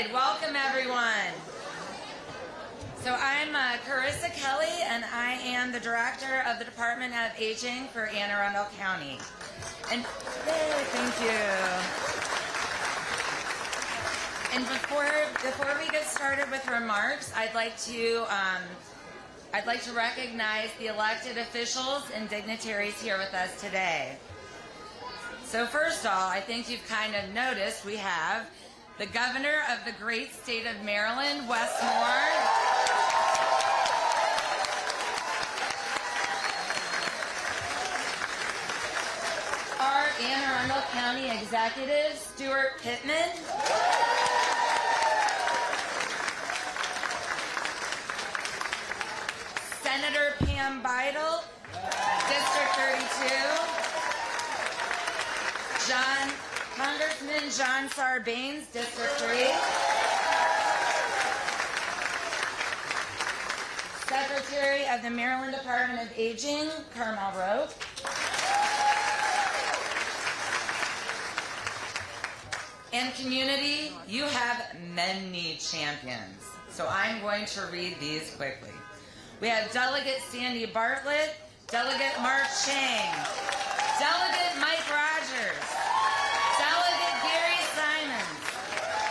right, welcome everyone. So I'm Carissa Kelly, and I am the Director of the Department of Aging for Anne Arundel County. And thank you. And before we get started with remarks, I'd like to recognize the elected officials and dignitaries here with us today. So first of all, I think you've kind of noticed we have the Governor of the great state of Maryland, Wes Moore. Our Anne Arundel County Executive, Stuart Pittman. Senator Pam Beidle, District 32. Congressman John Sarbanes, District 3. Secretary of the Maryland Department of Aging, Carmel Roque. And community, you have many champions. So I'm going to read these quickly. We have Delegate Sandy Bartlett, Delegate Mark Chang, Delegate Mike Rogers, Delegate Gary Simons,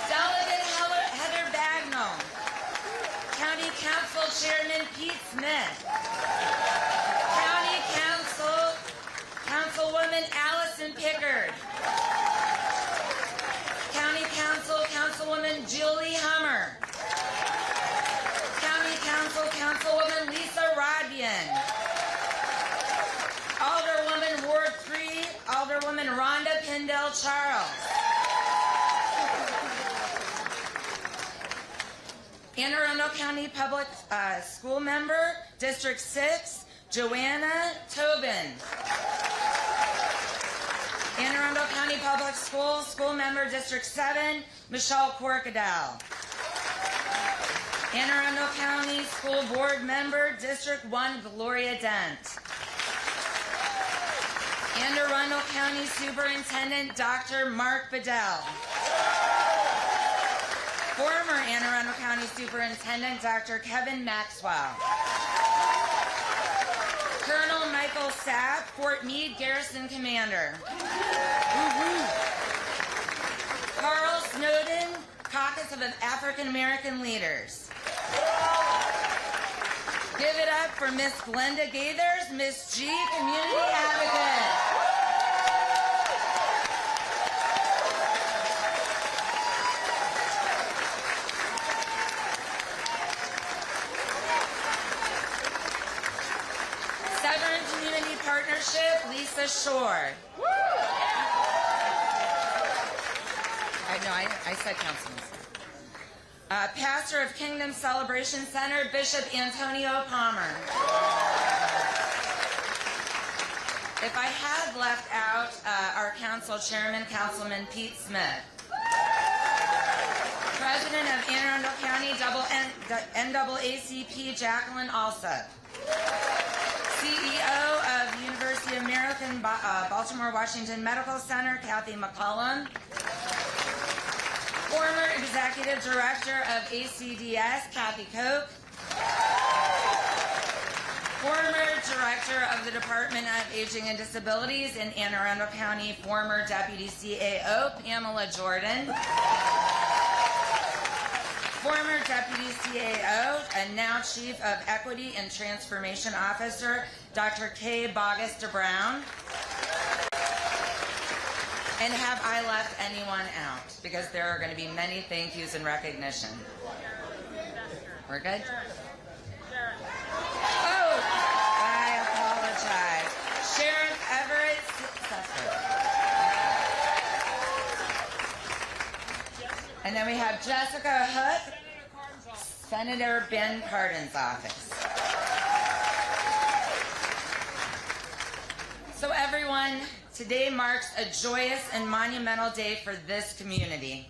Delegate Heather Bagnall, County Council Chairman Pete Smith, County Councilwoman Allison Pickard, County Councilwoman Julie Hummer, County Councilwoman Lisa Rodbian, Alderwoman Ward 3, Alderwoman Rhonda Pendell Charles, Anne Arundel County Public School Member, District 6, Joanna Tobin, Anne Arundel County Public Schools School Member, District 7, Michelle Corkadell, Anne Arundel County School Board Member, District 1, Gloria Dent, Anne Arundel County Superintendent, Dr. Mark Bedell, former Anne Arundel County Superintendent, Dr. Kevin Maxwell, Colonel Michael Sapp, Fort Meade Garrison Commander, Carl Snowden, Caucus of African American Leaders. Give it up for Miss Glenda Gaithers, Miss G, Community Advocate. Severn Community Partnership, Lisa Shore. I said Councilman. Pastor of Kingdom Celebration Center, Bishop Antonio Palmer. If I had left out our council chairman, Councilman Pete Smith. President of Anne Arundel County NAACP, Jacqueline Alsup. CEO of University of Maryland, Baltimore Washington Medical Center, Kathy McCollum. Former Executive Director of ACDS, Kathy Koch. Former Director of the Department of Aging and Disabilities in Anne Arundel County, former Deputy CAO, Pamela Jordan. Former Deputy CAO and now Chief of Equity and Transformation Officer, Dr. Kay Bogus Brown. And have I left anyone out? Because there are going to be many thank yous and recognition. We're good? Oh, I apologize. Sheriff Everett Sesser. And then we have Jessica Hook, Senator Ben Cardin's office. So everyone, today marks a joyous and monumental day for this community.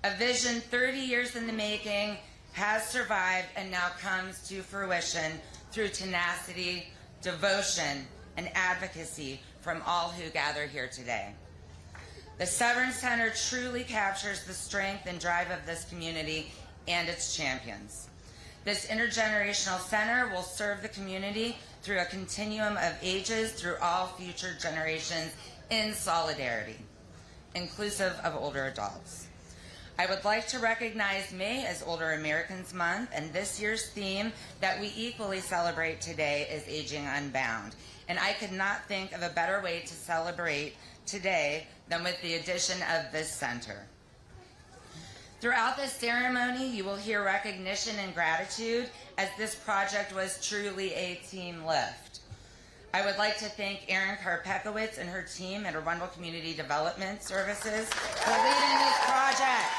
A vision 30 years in the making has survived and now comes to fruition through tenacity, devotion, and advocacy from all who gather here today. The Severn Center truly captures the strength and drive of this community and its champions. This intergenerational center will serve the community through a continuum of ages through all future generations in solidarity, inclusive of older adults. I would like to recognize May as Older Americans Month, and this year's theme that we equally celebrate today is Aging Unbound. And I could not think of a better way to celebrate today than with the addition of this center. Throughout this ceremony, you will hear recognition and gratitude, as this project was truly a team lift. I would like to thank Erin Karpekowitz and her team at Arundel Community Development Services for leading this project.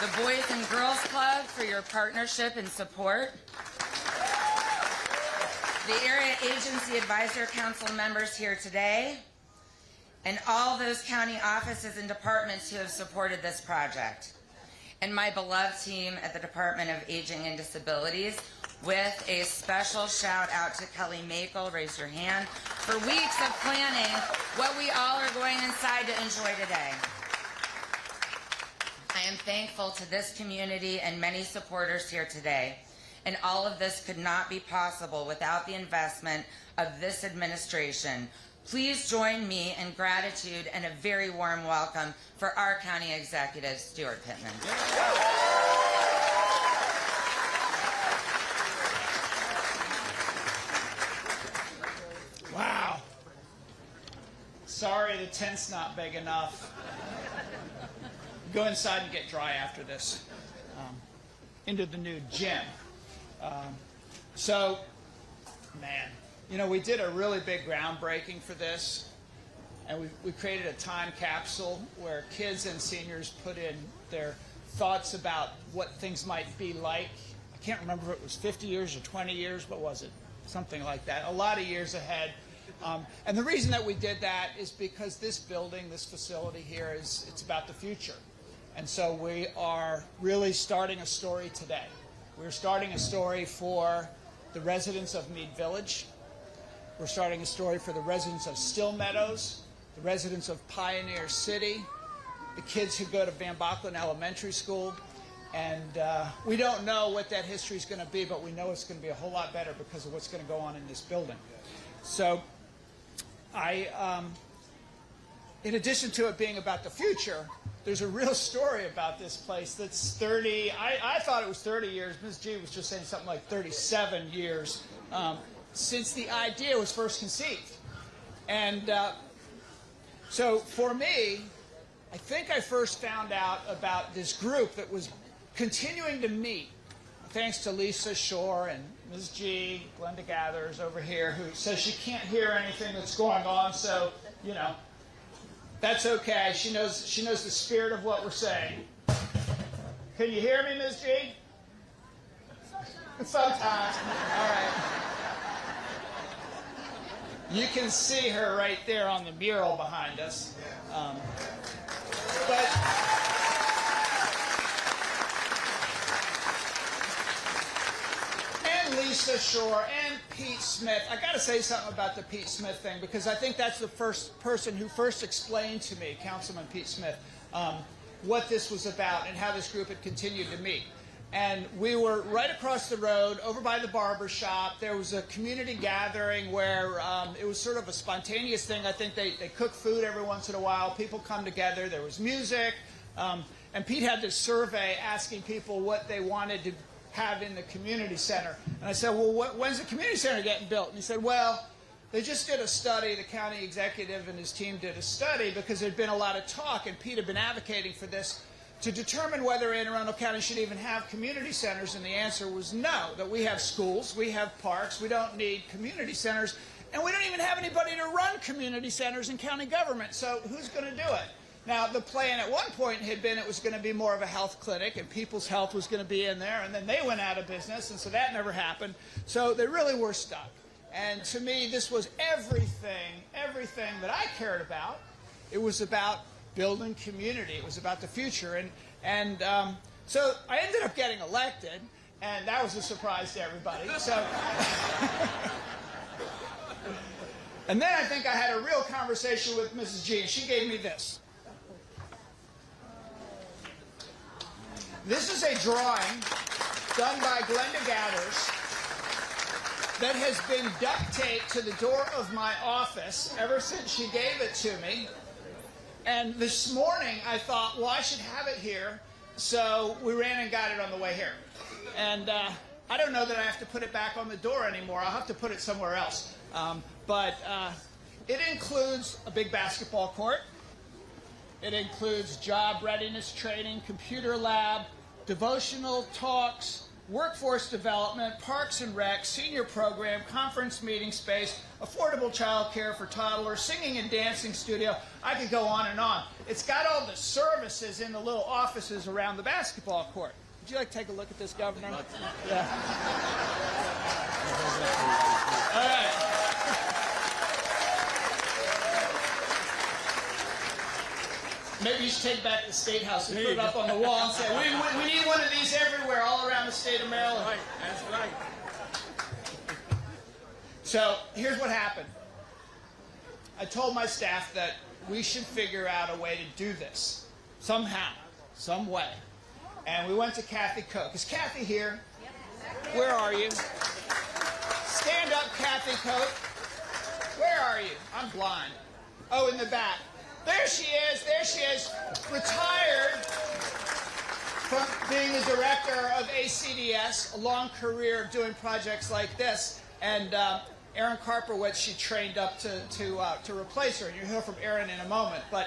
The Boys and Girls Club for your partnership and support. The Area Agency Advisor Council members here today, and all those county offices and departments who have supported this project. And my beloved team at the Department of Aging and Disabilities, with a special shout out to Kelly Makel, raise your hand, for weeks of planning what we all are going inside to enjoy today. I am thankful to this community and many supporters here today. And all of this could not be possible without the investment of this administration. Please join me in gratitude and a very warm welcome for our County Executive, Stuart Pittman. Wow. Sorry the tent's not big enough. Go inside and get dry after this. Into the new gym. Man, you know, we did a really big groundbreaking for this, and we created a time capsule where kids and seniors put in their thoughts about what things might be like. I can't remember if it was 50 years or 20 years, but was it something like that? A lot of years ahead. And the reason that we did that is because this building, this facility here, it's about the future. And so we are really starting a story today. We're starting a story for the residents of Mead Village. We're starting a story for the residents of Still Meadows, the residents of Pioneer City, the kids who go to Van Bocklin Elementary School. And we don't know what that history is going to be, but we know it's going to be a whole lot better because of what's going to go on in this building. So in addition to it being about the future, there's a real story about this place that's 30, I thought it was 30 years. Ms. G was just saying something like 37 years since the idea was first conceived. And so for me, I think I first found out about this group that was continuing to meet, thanks to Lisa Shore and Ms. G, Glenda Gathers over here, who says she can't hear anything that's going on, so, you know, that's okay. She knows the spirit of what we're saying. Can you hear me, Ms. G? Sometimes. All right. You can see her right there on the mural behind us. And Lisa Shore and Pete Smith. I got to say something about the Pete Smith thing, because I think that's the first person who first explained to me, Councilman Pete Smith, what this was about and how this group had continued to meet. And we were right across the road, over by the barber shop. There was a community gathering where it was sort of a spontaneous thing. I think they cook food every once in a while. People come together. There was music. And Pete had this survey asking people what they wanted to have in the community center. And I said, well, when's the community center getting built? And he said, well, they just did a study. The county executive and his team did a study because there'd been a lot of talk, and Pete had been advocating for this, to determine whether Anne Arundel County should even have community centers, and the answer was no, that we have schools, we have parks, we don't need community centers, and we don't even have anybody to run community centers in county government, so who's going to do it? Now, the plan at one point had been it was going to be more of a health clinic, and People's Health was going to be in there, and then they went out of business, and so that never happened, so they really were stuck. And to me, this was everything that I cared about. It was about building community. It was about the future. And so I ended up getting elected, and that was a surprise to everybody. So, And then I think I had a real conversation with Mrs. G, and she gave me this. This is a drawing done by Glenda Gathers that has been duct taped to the door of my office ever since she gave it to me. And this morning I thought, well, I should have it here. So we ran and got it on the way here. And I don't know that I have to put it back on the door anymore. I'll have to put it somewhere else. But it includes a big basketball court. It includes job readiness training, computer lab, devotional talks, workforce development, parks and rec, senior program, conference meeting space, affordable child care for toddlers, singing and dancing studio. I could go on and on. It's got all the services in the little offices around the basketball court. Would you like to take a look at this, Governor? Yeah. All right. Maybe you should take back the State House and put it up on the wall and say, we need one of these everywhere, all around the state of Maryland. Right, that's right. So here's what happened. I told my staff that we should figure out a way to do this somehow, some way. And we went to Kathy Koch. Is Kathy here? Where are you? Stand up, Kathy Koch. Where are you? I'm blind. Oh, in the back. There she is. There she is. Retired from being the director of ACDS, a long career of doing projects like this. And Erin Karpowicz, she trained up to replace her. And you'll hear from Erin in a moment. But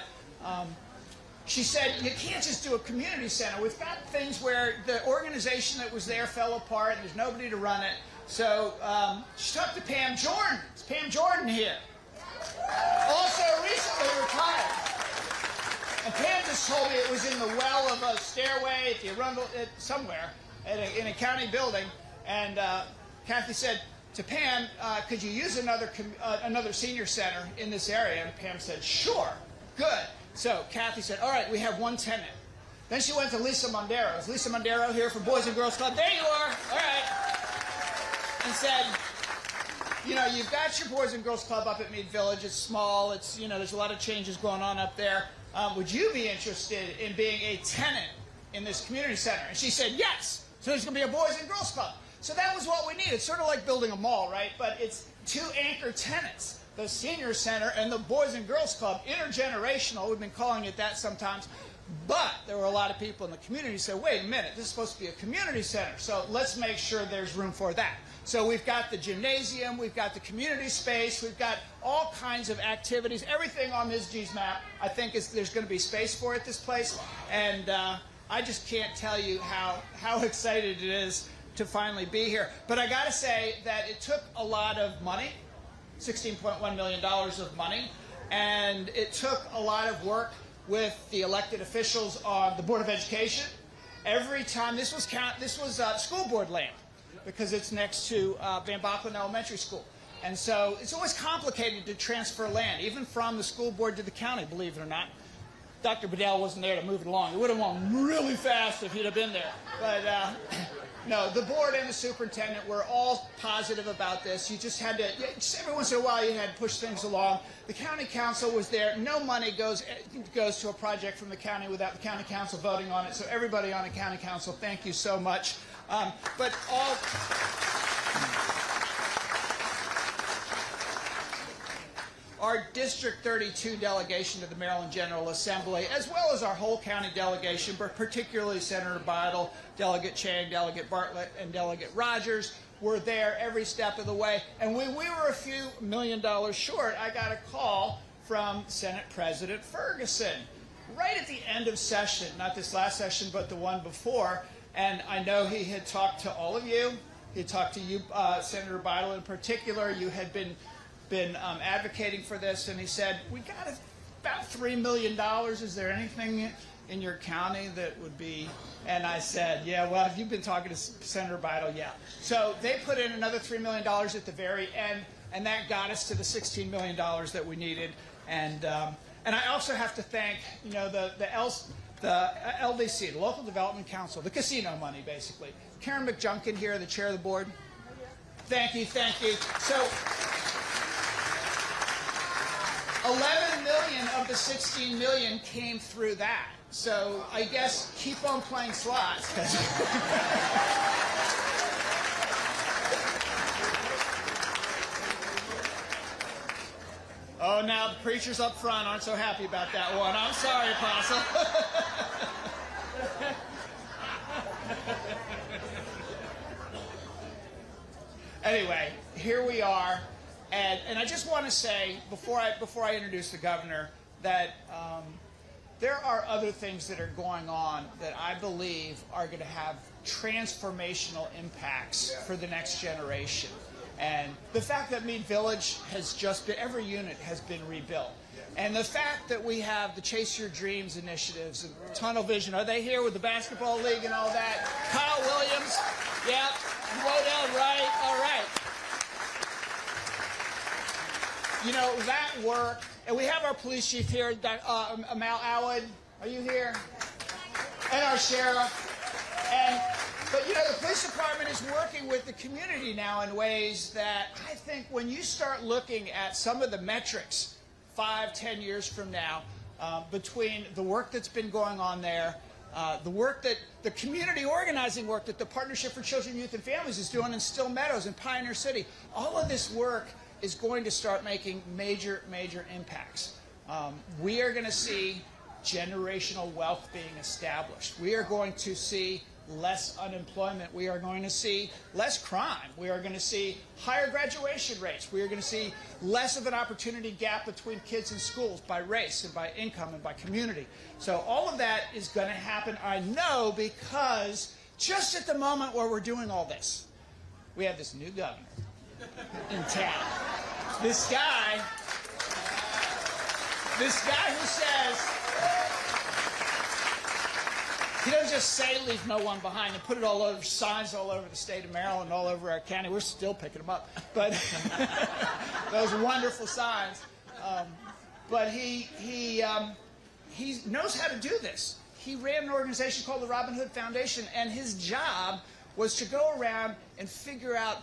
she said, you can't just do a community center. We've got things where the organization that was there fell apart and there's nobody to run it. So she talked to Pam Jordan. Is Pam Jordan here? Also recently retired. And Pam just told me it was in the well of a stairway at the Arundel, somewhere in a county building. And Kathy said to Pam, could you use another senior center in this area? And Pam said, sure, good. So Kathy said, all right, we have one tenant. Then she went to Lisa Mondero. Is Lisa Mondero here from Boys and Girls Club? There you are. All right. And said, you know, you've got your Boys and Girls Club up at Mead Village. It's small. It's, you know, there's a lot of changes going on up there. Would you be interested in being a tenant in this community center? And she said, yes. So there's going to be a Boys and Girls Club. So that was what we needed. It's sort of like building a mall, right? But it's two anchor tenants, the Senior Center and the Boys and Girls Club, intergenerational. We've been calling it that sometimes. But there were a lot of people in the community who said, wait a minute, this is supposed to be a community center. So let's make sure there's room for that. So we've got the gymnasium, we've got the community space, we've got all kinds of activities. Everything on Ms. G's map, I think there's going to be space for at this place. And I just can't tell you how excited it is to finally be here. But I got to say that it took a lot of money, $16.1 million of money, and it took a lot of work with the elected officials on the Board of Education. Every time, this was school board land, because it's next to Van Bachlen Elementary School. And so it's always complicated to transfer land, even from the school board to the county, believe it or not. Dr. Bedell wasn't there to move it along. It would have gone really fast if he'd have been there. But no, the board and the superintendent were all positive about this. You just had to, just every once in a while you had to push things along. The county council was there. No money goes to a project from the county without the county council voting on it. So everybody on the county council, thank you so much. But all... Our District 32 delegation to the Maryland General Assembly, as well as our whole county delegation, but particularly Senator Bidle, Delegate Chang, Delegate Bartlett, and Delegate Rogers, were there every step of the way. And when we were a few $1 million short, I got a call from Senate President Ferguson right at the end of session, not this last session, but the one before. And I know he had talked to all of you. He talked to you, Senator Bidle in particular. You had been advocating for this, and he said, we got about $3 million. Is there anything in your county that would be? And I said, yeah, well, if you've been talking to Senator Bidle, yeah. So they put in another $3 million at the very end, and that got us to the $16 million that we needed. And I also have to thank, you know, the LDC, the Local Development Council, the casino money, basically. Karen McJunkin here, the chair of the board. Thank you, thank you. So 11 million of the 16 million came through that. So I guess keep on playing slots. Oh, now the preachers up front aren't so happy about that one. I'm sorry, Apostle. Anyway, here we are, and I just want to say before I introduce the governor that there are other things that are going on that I believe are going to have transformational impacts for the next generation. And the fact that Mead Village has just been, every unit has been rebuilt. And the fact that we have the Chase Your Dreams initiatives and Tunnel Vision, are they here with the basketball league and all that? Kyle Williams, yep. Wodell, right, all right. You know, that work, and we have our police chief here, Amal Awad, are you here? And our sheriff. But you know, the police department is working with the community now in ways that I think when you start looking at some of the metrics 5-10 years from now, between the work that's been going on there, the work that the community organizing work that the Partnership for Children, Youth, and Families is doing in Still Meadows and Pioneer City, all of this work is going to start making major, major impacts. We are going to see generational wealth being established. We are going to see less unemployment. We are going to see less crime. We are going to see higher graduation rates. We are going to see less of an opportunity gap between kids in schools by race and by income and by community. So all of that is going to happen, I know, because just at the moment where we're doing all this, we have this new governor in town. This guy who says, he doesn't just say leave no one behind and put it all over, signs all over the state of Maryland, all over our county. We're still picking them up. But those wonderful signs. But he knows how to do this. He ran an organization called the Robin Hood Foundation, and his job was to go around and figure out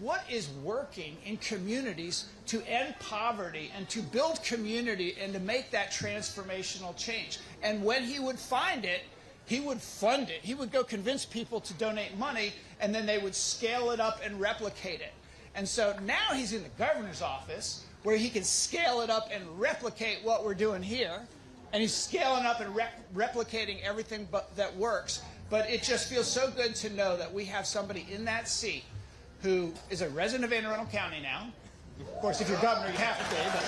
what is working in communities to end poverty and to build community and to make that transformational change. And when he would find it, he would fund it. He would go convince people to donate money, and then they would scale it up and replicate it. And so now he's in the governor's office, where he can scale it up and replicate what we're doing here. And he's scaling up and replicating everything that works. But it just feels so good to know that we have somebody in that seat who is a resident of Anne Arundel County now. Of course, if you're governor, you have to be. But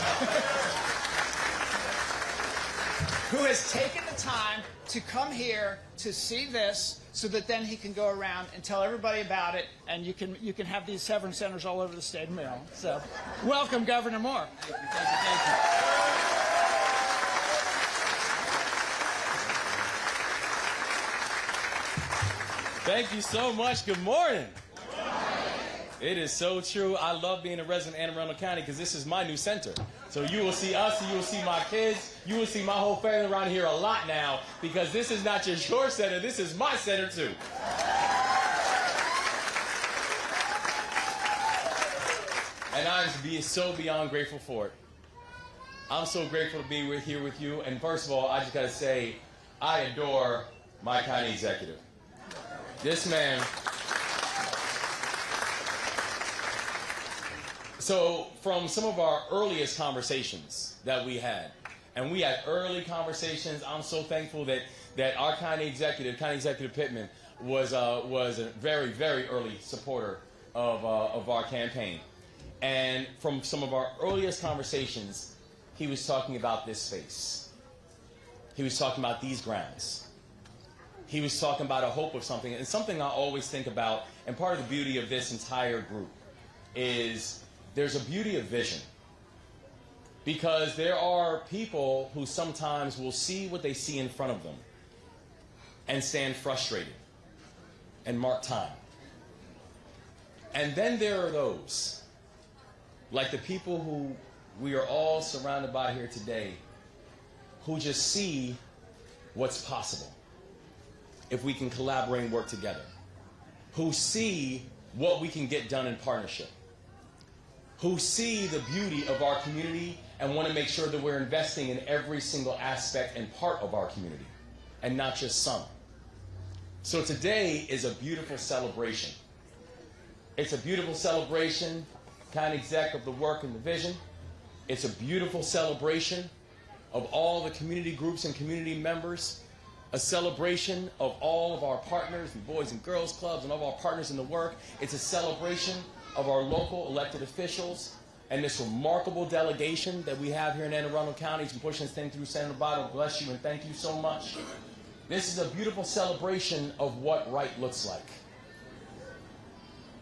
who has taken the time to come here to see this so that then he can go around and tell everybody about it, and you can have these Severn centers all over the state of Maryland. So welcome, Governor Moore. Thank you, thank you. Thank you so much. Good morning. It is so true. I love being a resident of Anne Arundel County because this is my new center. So you will see us, you will see my kids, you will see my whole family around here a lot now because this is not just your center, this is my center too. And I'm so beyond grateful for it. I'm so grateful to be here with you. And first of all, I just got to say, I adore my county executive. This man. So from some of our earliest conversations that we had, and we had early conversations, I'm so thankful that our County Executive Pittman, was a very, very early supporter of our campaign. And from some of our earliest conversations, he was talking about this space. He was talking about these grounds. He was talking about a hope of something, and something I always think about, and part of the beauty of this entire group is there's a beauty of vision. Because there are people who sometimes will see what they see in front of them and stand frustrated and mark time. And then there are those, like the people who we are all surrounded by here today, who just see what's possible if we can collaborate and work together, who see what we can get done in partnership, who see the beauty of our community and want to make sure that we're investing in every single aspect and part of our community, and not just some. So today is a beautiful celebration. It's a beautiful celebration, county exec, of the work and the vision. It's a beautiful celebration of all the community groups and community members, a celebration of all of our partners and Boys and Girls Clubs and all of our partners in the work. It's a celebration of our local elected officials and this remarkable delegation that we have here in Anne Arundel County. It's been pushing this thing through Senator Biden. Bless you and thank you so much. This is a beautiful celebration of what right looks like.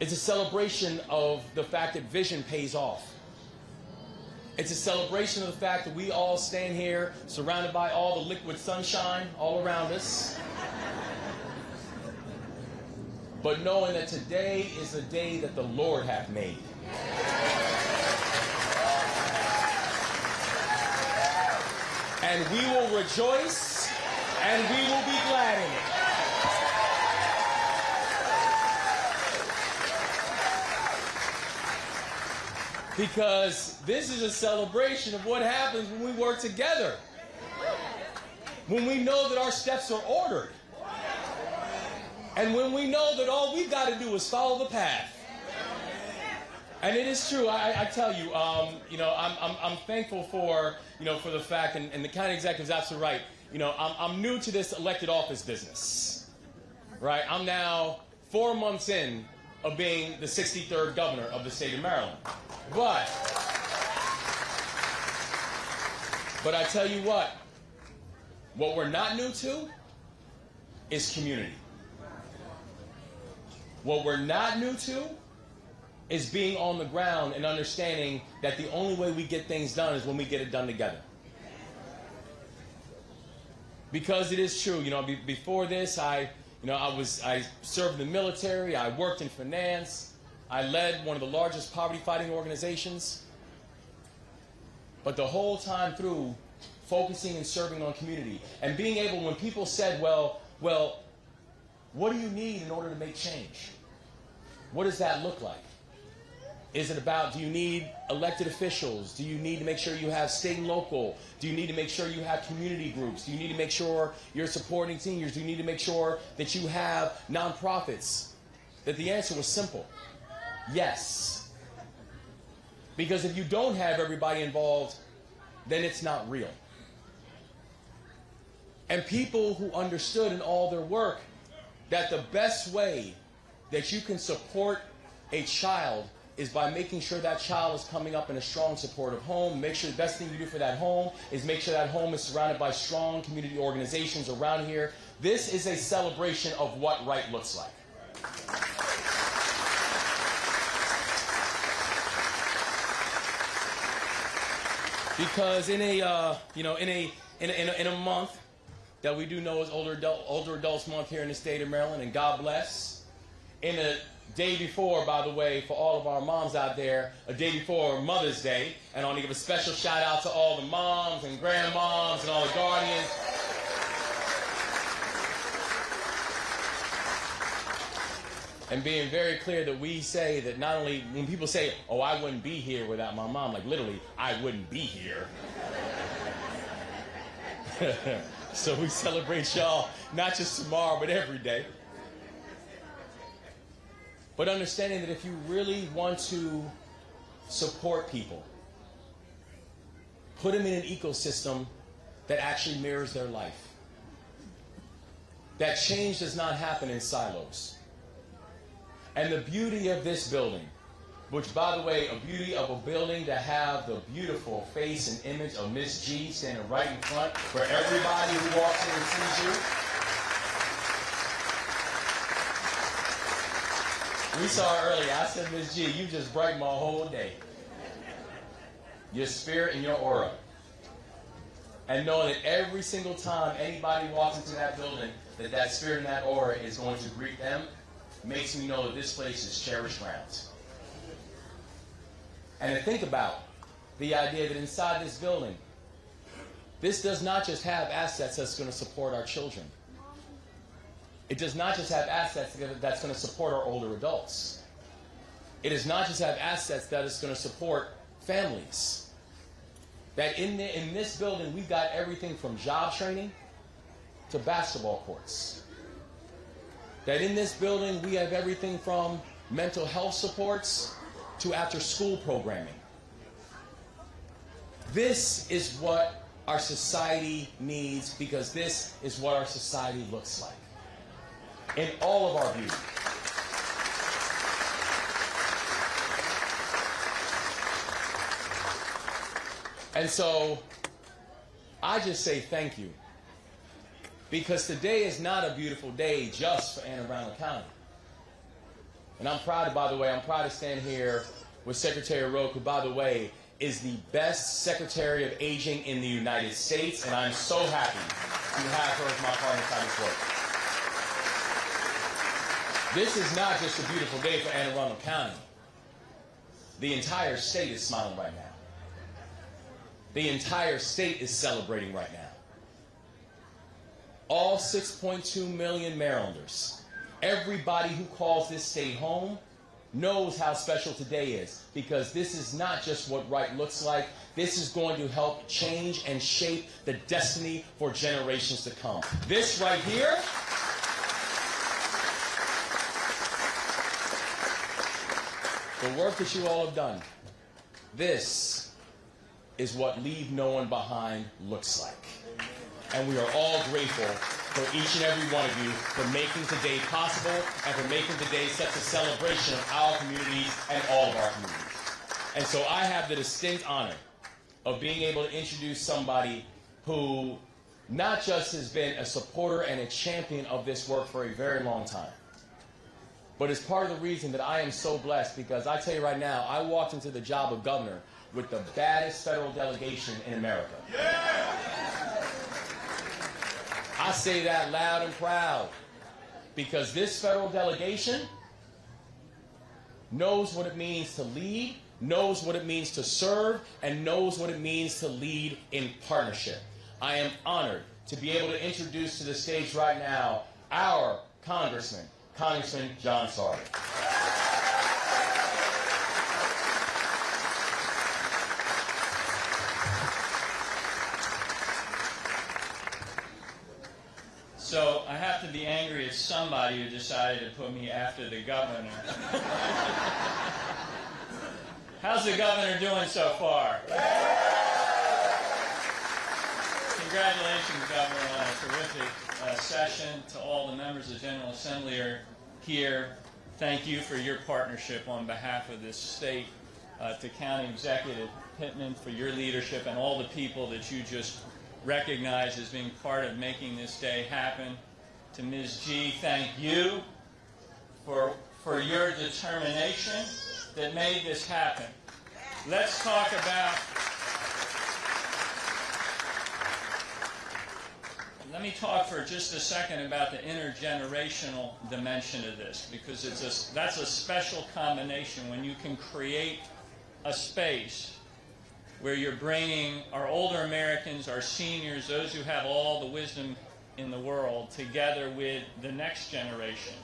It's a celebration of the fact that vision pays off. It's a celebration of the fact that we all stand here surrounded by all the liquid sunshine all around us. But knowing that today is the day that the Lord hath made. And we will rejoice and we will be glad in it. Because this is a celebration of what happens when we work together. When we know that our steps are ordered. And when we know that all we've got to do is follow the path. And it is true. I tell you, I'm thankful for the fact, and the county executive is absolutely right. I'm new to this elected office business, right? I'm now 4 months in of being the 63rd governor of the state of Maryland. But I tell you what we're not new to is community. What we're not new to is being on the ground and understanding that the only way we get things done is when we get it done together. Because it is true, before this, I served in the military, I worked in finance, I led one of the largest poverty fighting organizations. But the whole time through, focusing and serving on community and being able, when people said, well, what do you need in order to make change? What does that look like? Is it about, do you need elected officials? Do you need to make sure you have state and local? Do you need to make sure you have community groups? Do you need to make sure you're supporting seniors? Do you need to make sure that you have nonprofits? That the answer was simple. Yes. Because if you don't have everybody involved, then it's not real. And people who understood in all their work that the best way that you can support a child is by making sure that child is coming up in a strong, supportive home. Make sure the best thing you do for that home is make sure that home is surrounded by strong community organizations around here. This is a celebration of what right looks like. Because in a month that we do know is Older Adults Month here in the state of Maryland, and God bless. In a day before, by the way, for all of our moms out there, a day before Mother's Day, and I want to give a special shout out to all the moms and grandmoms and all the guardians. And being very clear that we say that not only, when people say, oh, I wouldn't be here without my mom, like literally, I wouldn't be here. So we celebrate y'all, not just tomorrow, but every day. But understanding that if you really want to support people, put them in an ecosystem that actually mirrors their life. That change does not happen in silos. And the beauty of this building, which, by the way, a beauty of a building to have the beautiful face and image of Miss G standing right in front for everybody who walks in and sees you. We saw her earlier. I said, Miss G, you just brightened my whole day. Your spirit and your aura. And knowing that every single time anybody walks into that building, that spirit and that aura is going to greet them, makes me know that this place is cherished grounds. And to think about the idea that inside this building, this does not just have assets that's going to support our children. It does not just have assets that's going to support our older adults. It does not just have assets that is going to support families. that in this building we've got everything from job training to basketball courts. That in this building we have everything from mental health supports to after-school programming. This is what our society needs, because this is what our society looks like in all of our beauty. And so I just say thank you, because today is not a beautiful day just for Anne Arundel County. And I'm proud, by the way, to stand here with Secretary Roque, who, by the way, is the best Secretary of Aging in the United States, and I'm so happy to have her as my partner in this work. This is not just a beautiful day for Anne Arundel County. The entire state is smiling right now. The entire state is celebrating right now. All 6.2 million Marylanders, everybody who calls this state home, knows how special today is, because this is not just what right looks like. This is going to help change and shape the destiny for generations to come. This right here the work that you all have done, this is what Leave No One Behind looks like. And we are all grateful for each and every one of you for making today possible and for making today such a celebration of our communities and all of our communities. And so I have the distinct honor of being able to introduce somebody who not just has been a supporter and a champion of this work for a very long time, but is part of the reason that I am so blessed, because I tell you right now, I walked into the job of governor with the baddest federal delegation in America. Yeah! I say that loud and proud, because this federal delegation knows what it means to lead, knows what it means to serve, and knows what it means to lead in partnership. I am honored to be able to introduce to the stage right now our Congressman John Sargent. So I have to be angry at somebody who decided to put me after the governor. How's the governor doing so far? Congratulations, Governor, on a terrific session. To all the members of the General Assembly are here, thank you for your partnership on behalf of this state. To County Executive Pittman for your leadership, and all the people that you just recognized as being part of making this day happen. To Ms. G, thank you for your determination that made this happen. Let's talk about, let me talk for just a second about the intergenerational dimension of this, because that's a special combination when you can create a space where you're bringing our older Americans, our seniors, those who have all the wisdom in the world, together with the next generation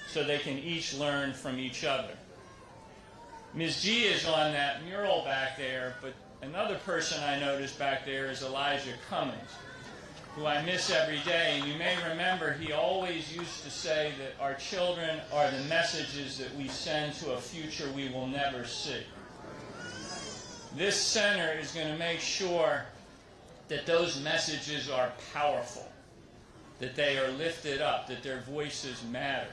so they can each learn from each other. Ms. G is on that mural back there, but another person I noticed back there is Elijah Cummings, who I miss every day. And you may remember he always used to say that our children are the messages that we send to a future we will never see. This center is going to make sure that those messages are powerful, that they are lifted up, that their voices matter,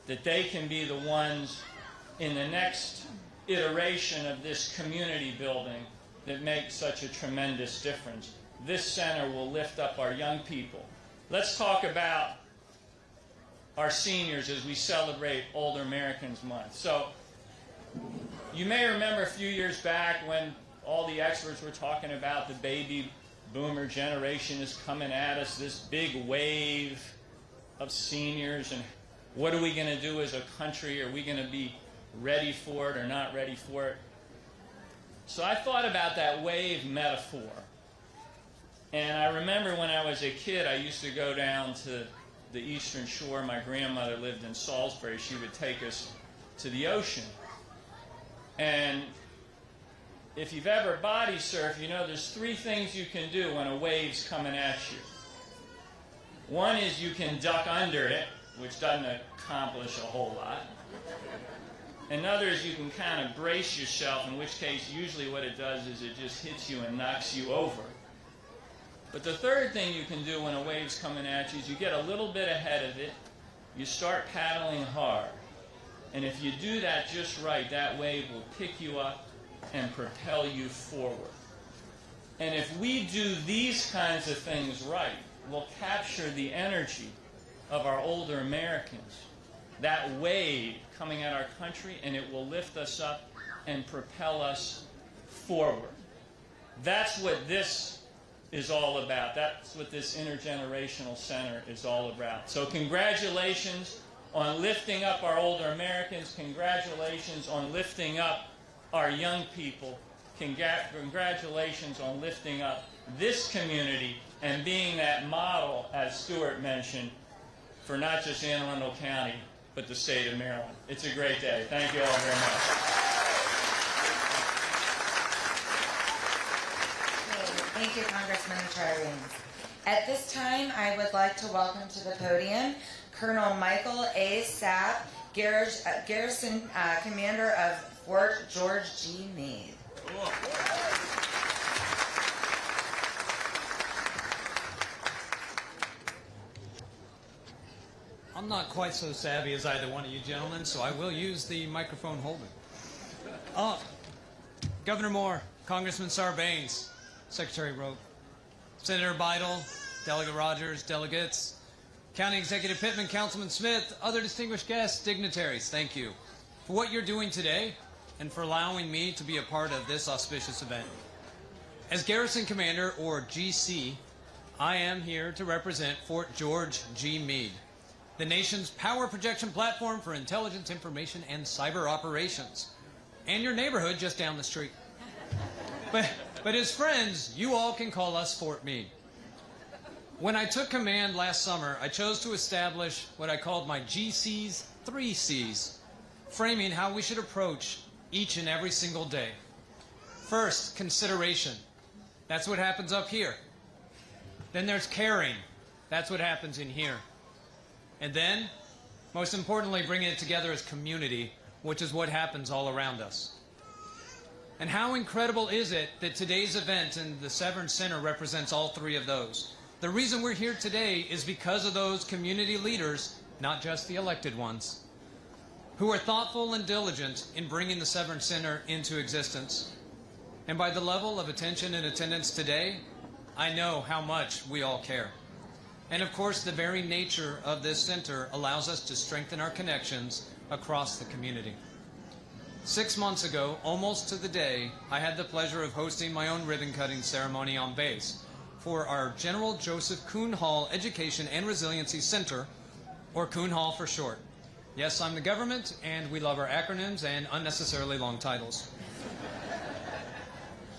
that they can be the ones in the next iteration of this community building that make such a tremendous difference. This center will lift up our young people. Let's talk about our seniors as we celebrate Older Americans Month. So, you may remember a few years back when all the experts were talking about the baby boomer generation is coming at us, this big wave of seniors, and what are we going to do as a country? Are we going to be ready for it or not ready for it? So I thought about that wave metaphor. And I remember when I was a kid, I used to go down to the Eastern Shore. My grandmother lived in Salisbury. She would take us to the ocean. And if you've ever body surfed, you know there's three things you can do when a wave's coming at you. One is you can duck under it, which doesn't accomplish a whole lot. Another is you can kind of brace yourself, in which case usually what it does is it just hits you and knocks you over. But the third thing you can do when a wave's coming at you is you get a little bit ahead of it, you start paddling hard. And if you do that just right, that wave will pick you up and propel you forward. And if we do these kinds of things right, we'll capture the energy of our older Americans, that wave coming at our country, and it will lift us up and propel us forward. That's what this is all about. That's what this intergenerational center is all about. So congratulations on lifting up our older Americans. Congratulations on lifting up our young people. Congratulations on lifting up this community and being that model, as Stuart mentioned, for not just Anne Arundel County, but the state of Maryland. It's a great day. Thank you all very much. Thank you, Congressman Charles. At this time, I would like to welcome to the podium Colonel Michael A. Sapp, Garrison Commander of Fort George G. Meade. I'm not quite so savvy as either one of you gentlemen, so I will use the microphone holder. Governor Moore, Congressman Sarbanes, Secretary Rowe, Senator Bidle, Delegate Rogers, delegates, County Executive Pittman, Councilman Smith, other distinguished guests, dignitaries, thank you for what you're doing today and for allowing me to be a part of this auspicious event. As Garrison Commander, or GC, I am here to represent Fort George G. Meade, the nation's power projection platform for intelligence, information, and cyber operations, and your neighborhood just down the street. But as friends, you all can call us Fort Meade. When I took command last summer, I chose to establish what I called my GC's 3 C's, framing how we should approach each and every single day. First, consideration. That's what happens up here. Then there's caring. That's what happens in here. And then, most importantly, bringing it together as community, which is what happens all around us. And how incredible is it that today's event in the Severn Center represents all 3 of those? The reason we're here today is because of those community leaders, not just the elected ones, who are thoughtful and diligent in bringing the Severn Center into existence. And by the level of attention and attendance today, I know how much we all care. And of course, the very nature of this center allows us to strengthen our connections across the community. 6 months ago, almost to the day, I had the pleasure of hosting my own ribbon-cutting ceremony on base for our General Joseph Kuhn Hall Education and Resiliency Center, or Kuhn Hall for short. Yes, I'm the government, and we love our acronyms and unnecessarily long titles.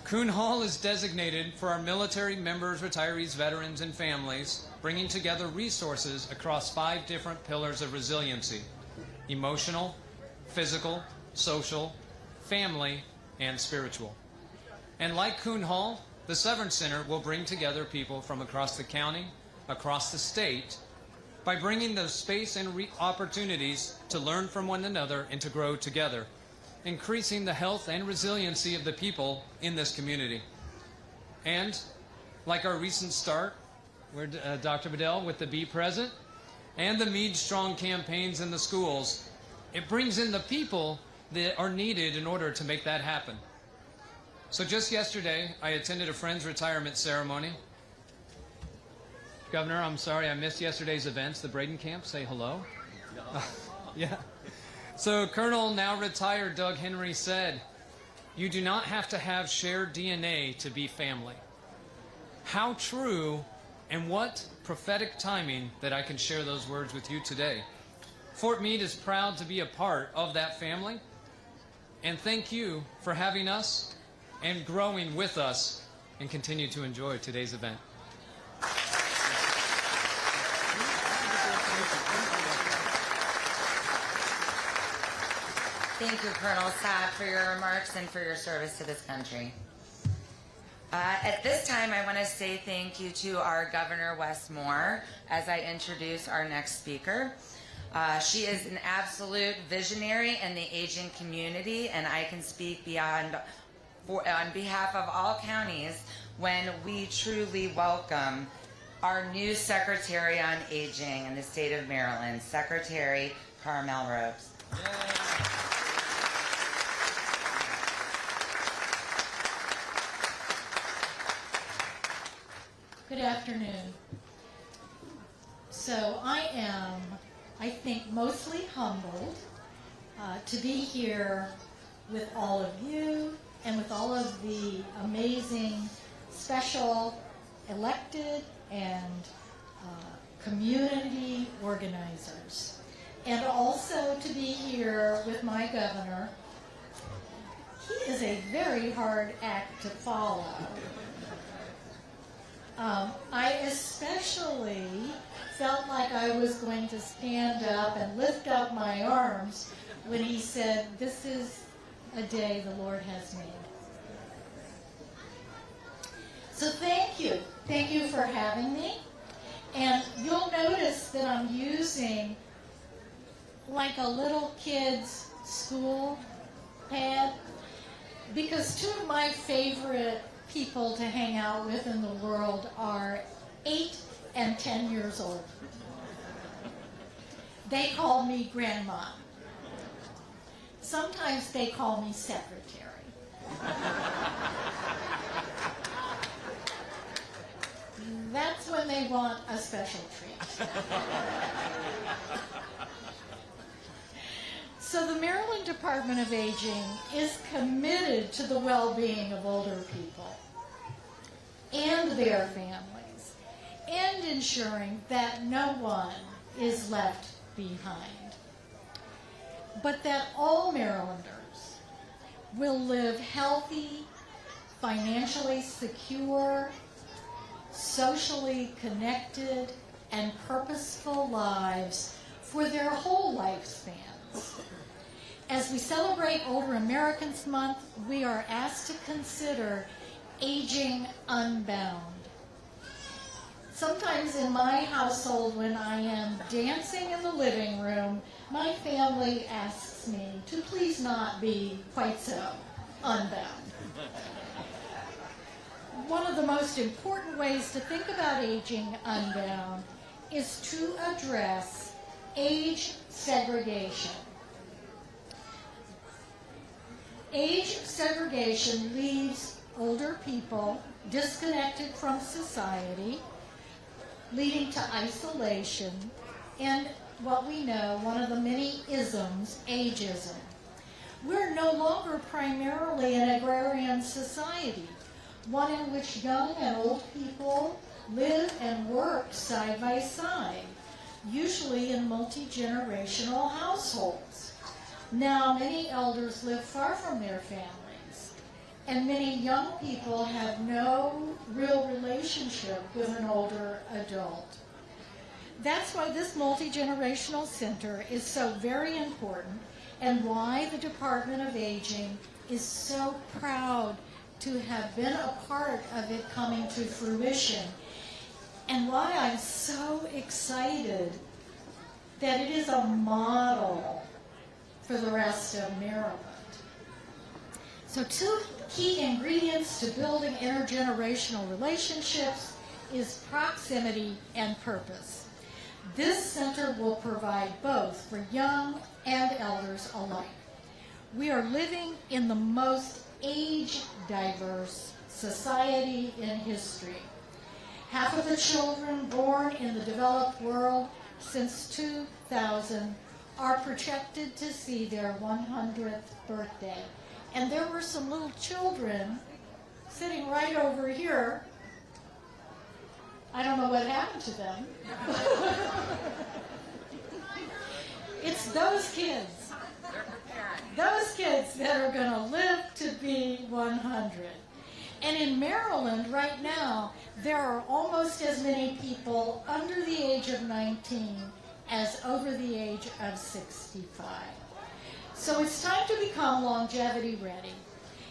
Kuhn Hall is designated for our military members, retirees, veterans, and families, bringing together resources across 5 different pillars of resiliency: emotional, physical, social, family, and spiritual. And like Kuhn Hall, the Severn Center will bring together people from across the county, across the state, by bringing those space and opportunities to learn from one another and to grow together, increasing the health and resiliency of the people in this community. And like our recent start, where Dr. Bedell with the Be Present, and the Meade Strong campaigns in the schools, it brings in the people that are needed in order to make that happen. So just yesterday, I attended a friend's retirement ceremony. Governor, I'm sorry I missed yesterday's events. The Braden Camp, say hello. Yeah. So Colonel, now retired Doug Henry said, "You do not have to have shared DNA to be family." How true, and what prophetic timing that I can share those words with you today. Fort Meade is proud to be a part of that family, and thank you for having us and growing with us, and continue to enjoy today's event. Thank you, Colonel Sapp, for your remarks and for your service to this country. At this time, I want to say thank you to our Governor Wes Moore as I introduce our next speaker. She is an absolute visionary in the aging community, and I can speak on behalf of all counties when we truly welcome our new Secretary on Aging in the state of Maryland, Secretary Carmel Rose. Good afternoon. So I am, I think, mostly humbled to be here with all of you and with all of the amazing special elected and community organizers. And also to be here with my governor. He is a very hard act to follow. I especially felt like I was going to stand up and lift up my arms when he said, "This is a day the Lord has made." So thank you. Thank you for having me. And you'll notice that I'm using like a little kid's school pad because two of my favorite people to hang out with in the world are 8 and 10 years old. They call me grandma. Sometimes they call me secretary. That's when they want a special treat. So the Maryland Department of Aging is committed to the well-being of older people and their families, and ensuring that no one is left behind, but that all Marylanders will live healthy, financially secure, socially connected, and purposeful lives for their whole lifespans. As we celebrate Older Americans Month, we are asked to consider aging unbound. Sometimes in my household, when I am dancing in the living room, my family asks me to please not be quite so unbound. One of the most important ways to think about aging unbound is to address age segregation. Age segregation leaves older people disconnected from society, leading to isolation, and what we know, one of the many isms, ageism. We're no longer primarily an agrarian society, one in which young and old people live and work side by side, usually in multi-generational households. Now, many elders live far from their families, and many young people have no real relationship with an older adult. That's why this multi-generational center is so very important, and why the Department of Aging is so proud to have been a part of it coming to fruition, and why I'm so excited that it is a model for the rest of Maryland. So two key ingredients to building intergenerational relationships is proximity and purpose. This center will provide both for young and elders alike. We are living in the most age-diverse society in history. Half of the children born in the developed world since 2000 are projected to see their 100th birthday. And there were some little children sitting right over here. I don't know what happened to them. It's those kids. Those kids that are going to live to be 100. And in Maryland right now, there are almost as many people under the age of 19 as over the age of 65. So it's time to become longevity ready.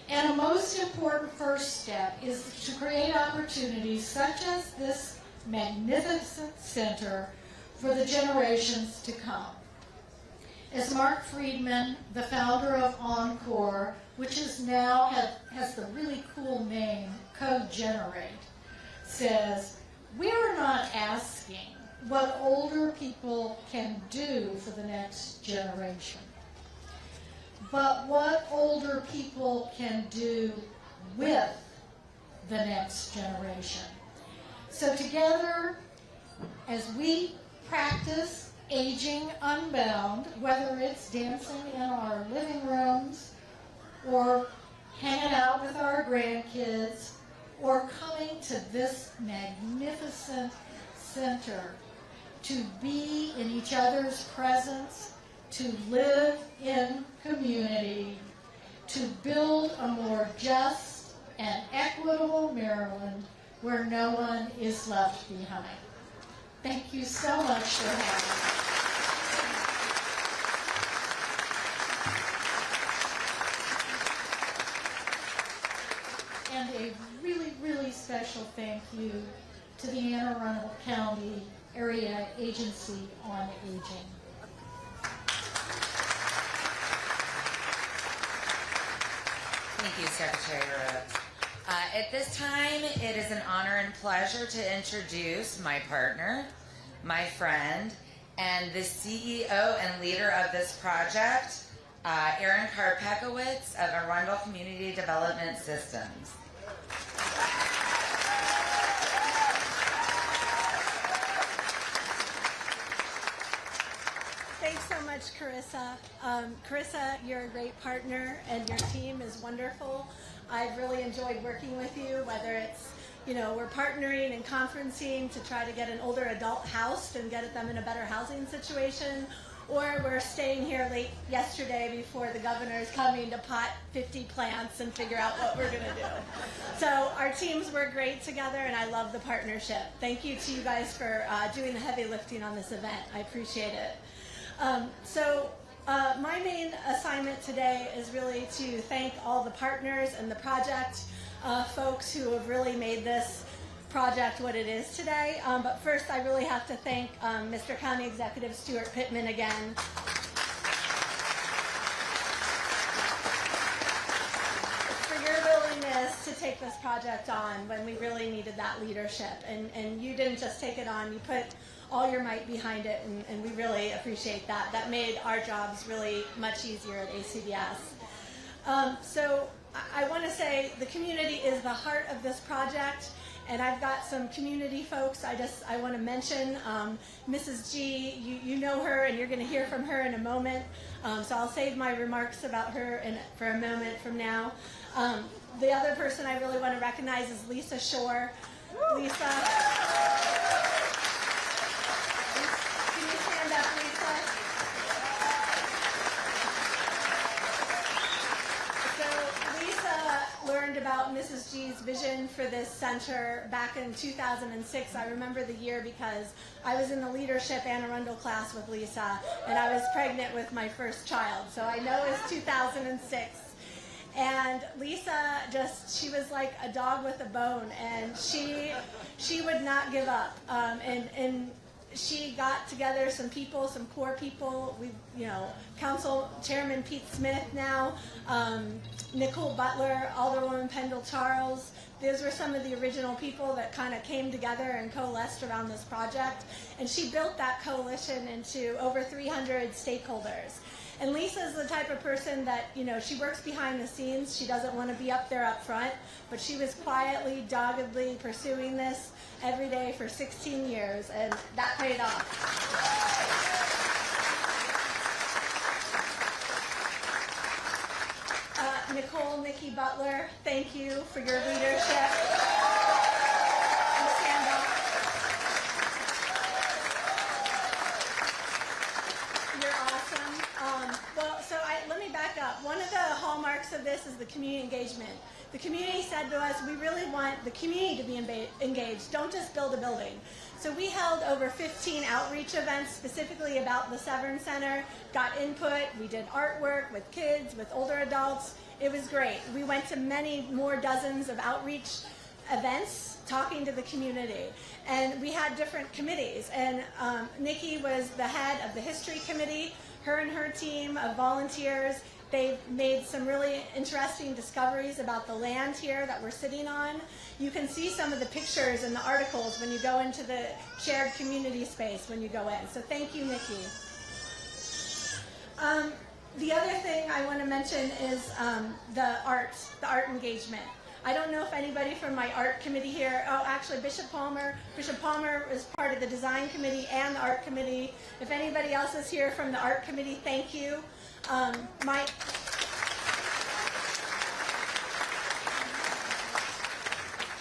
And a most important first step is to create opportunities such as this magnificent center for the generations to come. As Mark Friedman, the founder of Encore, which is now has the really cool name Cogenerate, says, we're not asking what older people can do for the next generation, but what older people can do with the next generation. So together, as we practice aging unbound, whether it's dancing in our living rooms or hanging out with our grandkids or coming to this magnificent center to be in each other's presence, to live in community, to build a more just and equitable Maryland where no one is left behind. Thank you so much for having me. And a really, really special thank you to the Anne Arundel County Area Agency on Aging. Thank you, Secretary Rhodes. At this time, it is an honor and pleasure to introduce my partner, my friend, and the CEO and leader of this project, Erin Karpekowitz of Arundel Community Development Systems. Thanks so much, Carissa. Carissa, you're a great partner, and your team is wonderful. I've really enjoyed working with you, whether it's, we're partnering and conferencing to try to get an older adult housed and get them in a better housing situation, or we're staying here late yesterday before the governor's coming to pot 50 plants and figure out what we're going to do. So our teams work great together, and I love the partnership. Thank you to you guys for doing the heavy lifting on this event. I appreciate it. My main assignment today is really to thank all the partners and the project folks who have really made this project what it is today. But first, I really have to thank Mr. County Executive Stuart Pittman again. For your willingness to take this project on when we really needed that leadership. And you didn't just take it on, you put all your might behind it, and we really appreciate that. That made our jobs really much easier at ACDS. So I want to say the community is the heart of this project, and I've got some community folks I want to mention. Mrs. G, you know her, and you're going to hear from her in a moment, so I'll save my remarks about her for a moment from now. The other person I really want to recognize is Lisa Shore. Lisa. Learned about Mrs. G's vision for this center back in 2006. I remember the year because I was in the leadership Anne Arundel class with Lisa, and I was pregnant with my first child. So I know it's 2006. And Lisa she was like a dog with a bone, and she would not give up. And she got together some people, some core people. Council Chairman Pete Smith now, Nicole Butler, Alderwoman Pendle Charles. Those were some of the original people that kind of came together and coalesced around this project. And she built that coalition into over 300 stakeholders. And Lisa's the type of person that, she works behind the scenes. She doesn't want to be up there up front, but she was quietly, doggedly pursuing this every day for 16 years, and that paid off. Nikki Butler, thank you for your leadership. Stand up. You're awesome. Let me back up. One of the hallmarks of this is the community engagement. the community said to us, we really want the community to be engaged. Don't just build a building. So we held over 15 outreach events specifically about the Severn Center, got input, we did artwork with kids, with older adults. It was great. We went to many more dozens of outreach events talking to the community. And we had different committees. And Nikki was the head of the history committee. Her and her team of volunteers, they've made some really interesting discoveries about the land here that we're sitting on. You can see some of the pictures in the articles when you go into the shared community space when you go in. So thank you, Nikki. The other thing I want to mention is the art engagement. I don't know if anybody from my art committee here, oh, actually Bishop Palmer is part of the design committee and the art committee. If anybody else is here from the art committee, thank you.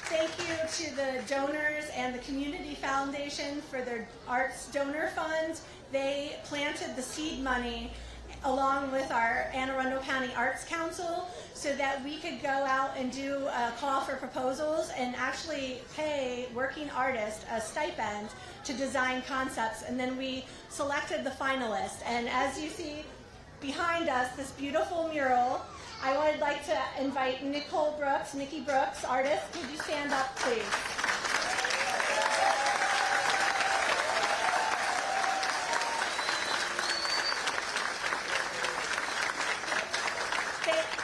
Thank you to the donors and the Community Foundation for their arts donor fund. They planted the seed money along with our Anne Arundel County Arts Council so that we could go out and do a call for proposals and actually pay working artists a stipend to design concepts. And then we selected the finalists. And as you see behind us, this beautiful mural, I would like to invite Nikki Brooks, artist. Could you stand up, please?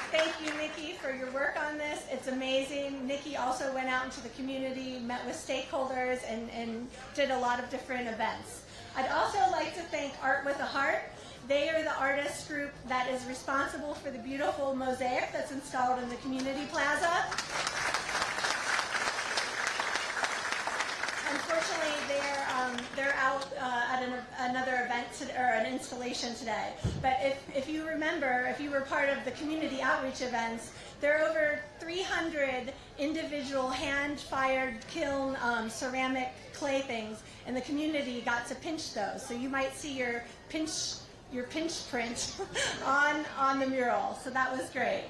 Thank you, Nikki, for your work on this. It's amazing. Nikki also went out into the community, met with stakeholders, and did a lot of different events. I'd also like to thank Art with a Heart. They are the artist group that is responsible for the beautiful mosaic that's installed in the community plaza. Unfortunately, they're out at another event or an installation today. But if you remember, if you were part of the community outreach events, there are over 300 individual hand-fired kiln ceramic clay things, and the community got to pinch those. So you might see your pinch print on the mural. So that was great.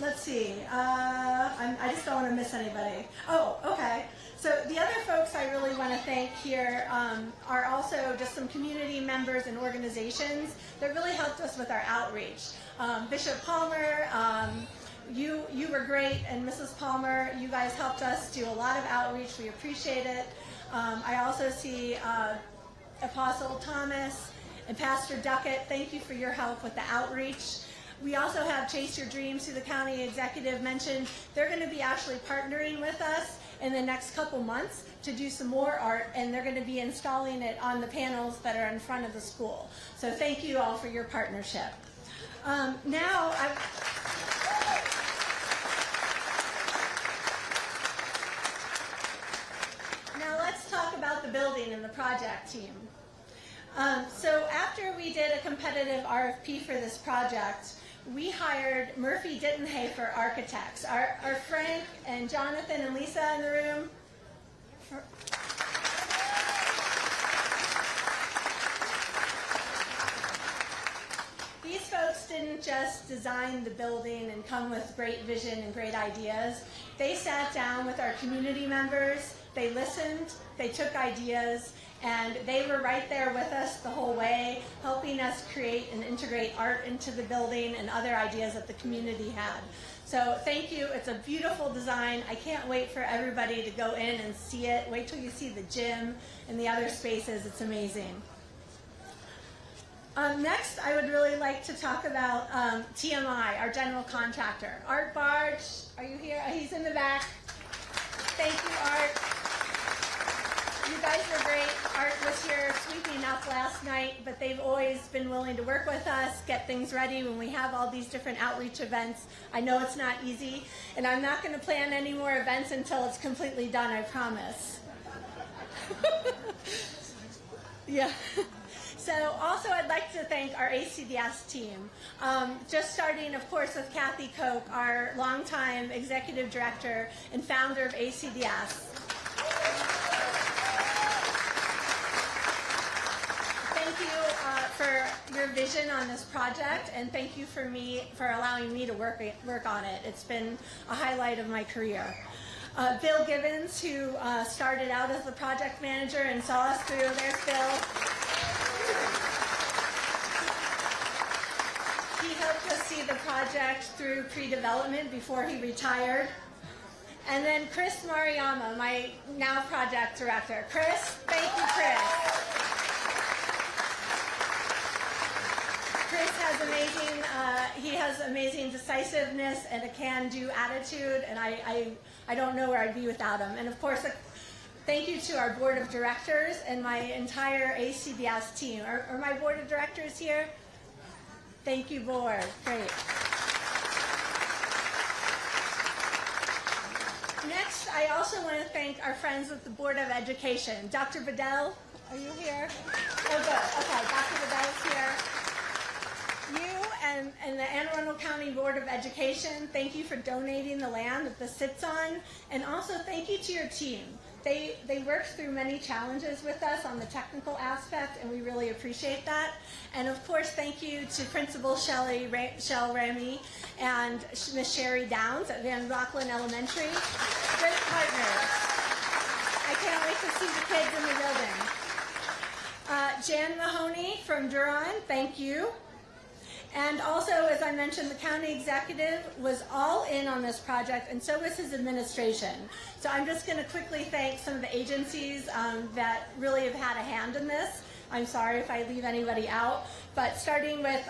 Let's see. I just don't want to miss anybody. Oh, okay. So the other folks I really want to thank here are also just some community members and organizations that really helped us with our outreach. Bishop Palmer, you were great, and Mrs. Palmer, you guys helped us do a lot of outreach. We appreciate it. I also see Apostle Thomas and Pastor Duckett. Thank you for your help with the outreach. We also have Chase Your Dreams, who the county executive mentioned. They're going to be actually partnering with us in the next couple months to do some more art, and they're going to be installing it on the panels that are in front of the school. So thank you all for your partnership. Now let's talk about the building and the project team. So after we did a competitive RFP for this project, we hired Murphy Dittenhafer Architects. Are Frank and Jonathan and Lisa in the room? These folks didn't just design the building and come with great vision and great ideas. They sat down with our community members, they listened, they took ideas, and they were right there with us the whole way, helping us create and integrate art into the building and other ideas that the community had. So thank you. It's a beautiful design. I can't wait for everybody to go in and see it. Wait till you see the gym and the other spaces. It's amazing. Next, I would really like to talk about TMI, our general contractor. Art Barge, are you here? He's in the back. Thank you, Art. You guys were great. Art was here sweeping up last night, but they've always been willing to work with us, get things ready when we have all these different outreach events. I know it's not easy, and I'm not going to plan any more events until it's completely done, I promise. Yeah. So also I'd like to thank our ACDS team. Just starting, of course, with Kathy Koch, our longtime executive director and founder of ACDS. Thank you for your vision on this project, and thank you for allowing me to work on it. It's been a highlight of my career. Bill Gibbons, who started out as the project manager and saw us through. There's Bill. He helped us see the project through pre-development before he retired. And then Chris Mariyama, my now project director. Chris, thank you, Chris. Chris has he has amazing decisiveness and a can-do attitude, and I don't know where I'd be without him. And of course, thank you to our board of directors and my entire ACBS team. Are my board of directors here? Thank you, board. Great. Next, I also want to thank our friends with the Board of Education. Dr. Bedell, are you here? Oh, good. Okay, Dr. Bedell's here. You and the Anne Arundel County Board of Education, thank you for donating the land that this sits on. And also, thank you to your team. They worked through many challenges with us on the technical aspect, and we really appreciate that. And of course, thank you to Principal Shell Ramy and Miss Sherry Downs at Van Rockland Elementary. Great partners. I can't wait to see the kids in the building. Jan Mahoney from Duron, thank you. And also, as I mentioned, the county executive was all in on this project, and so was his administration. So I'm just going to quickly thank some of the agencies that really have had a hand in this. I'm sorry if I leave anybody out, but starting with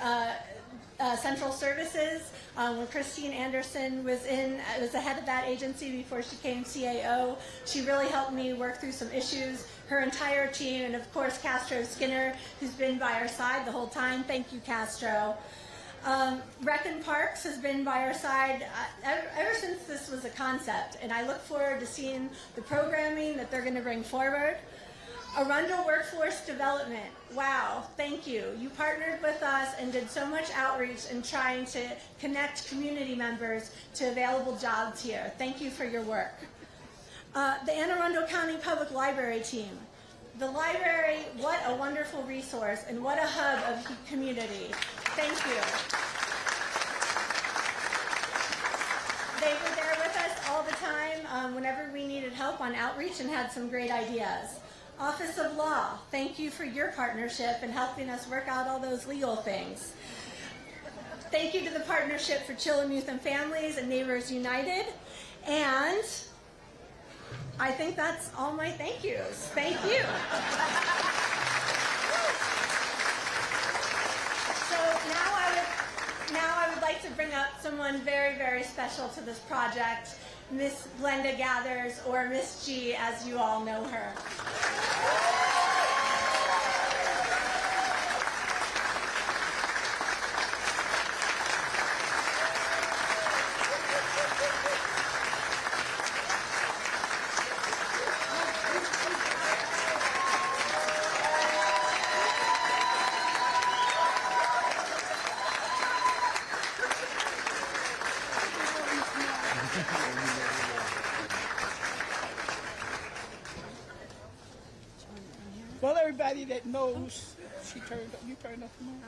Central Services, when Christine Anderson was the head of that agency before she became CAO. She really helped me work through some issues. Her entire team, and of course Castro Skinner, who's been by our side the whole time. Thank you, Castro. Rec and Parks has been by our side ever since this was a concept, and I look forward to seeing the programming that they're going to bring forward. Arundel Workforce Development, wow, thank you. You partnered with us and did so much outreach in trying to connect community members to available jobs here. Thank you for your work. The Anne Arundel County Public Library team. The library, what a wonderful resource and what a hub of community. Thank you. They were there with us all the time whenever we needed help on outreach and had some great ideas. Office of Law, thank you for your partnership and helping us work out all those legal things. Thank you to the Partnership for Children, Youth, and Families and Neighbors United. And I think that's all my thank yous. Thank you. So now I would like to bring up someone very, very special to this project, Miss Glenda Gathers, or Miss G, as you all know her. Well, everybody that knows, you turned up the mic.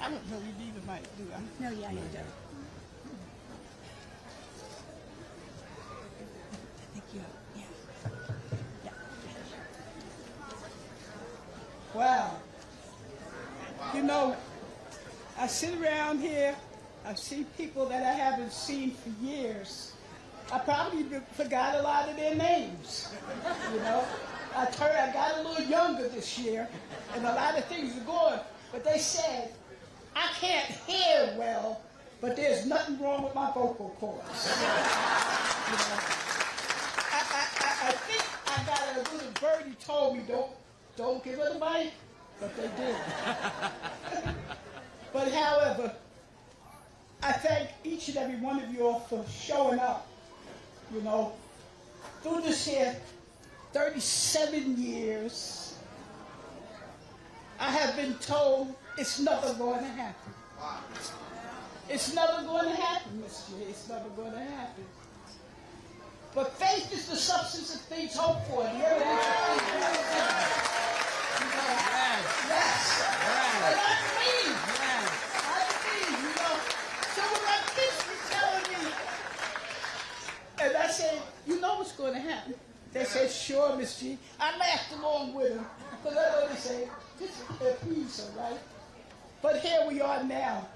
I don't know you need a mic, do I? No, yeah, you do. Thank you. Yeah. Wow. You know, I sit around here, I see people that I haven't seen for years. I probably forgot a lot of their names, you know. I got a little younger this year, and a lot of things are going. But they said, I can't hear well, but there's nothing wrong with my vocal cords. You know? I think I got a little birdie told me, don't give her the mic, but they did. But however, I thank each and every one of you all for showing up. You know, through this here 37 years, I have been told it's never going to happen. It's never going to happen, Miss J. It's never going to happen. But faith is the substance of things hoped for, the evidence of things not seen. Yes. And I believe. I believe, you know. So when my kids were telling me, and I said, you know what's going to happen? They said, sure, Miss G. I laughed along with them, because I know they say, this is a piece, all right? But here we are now.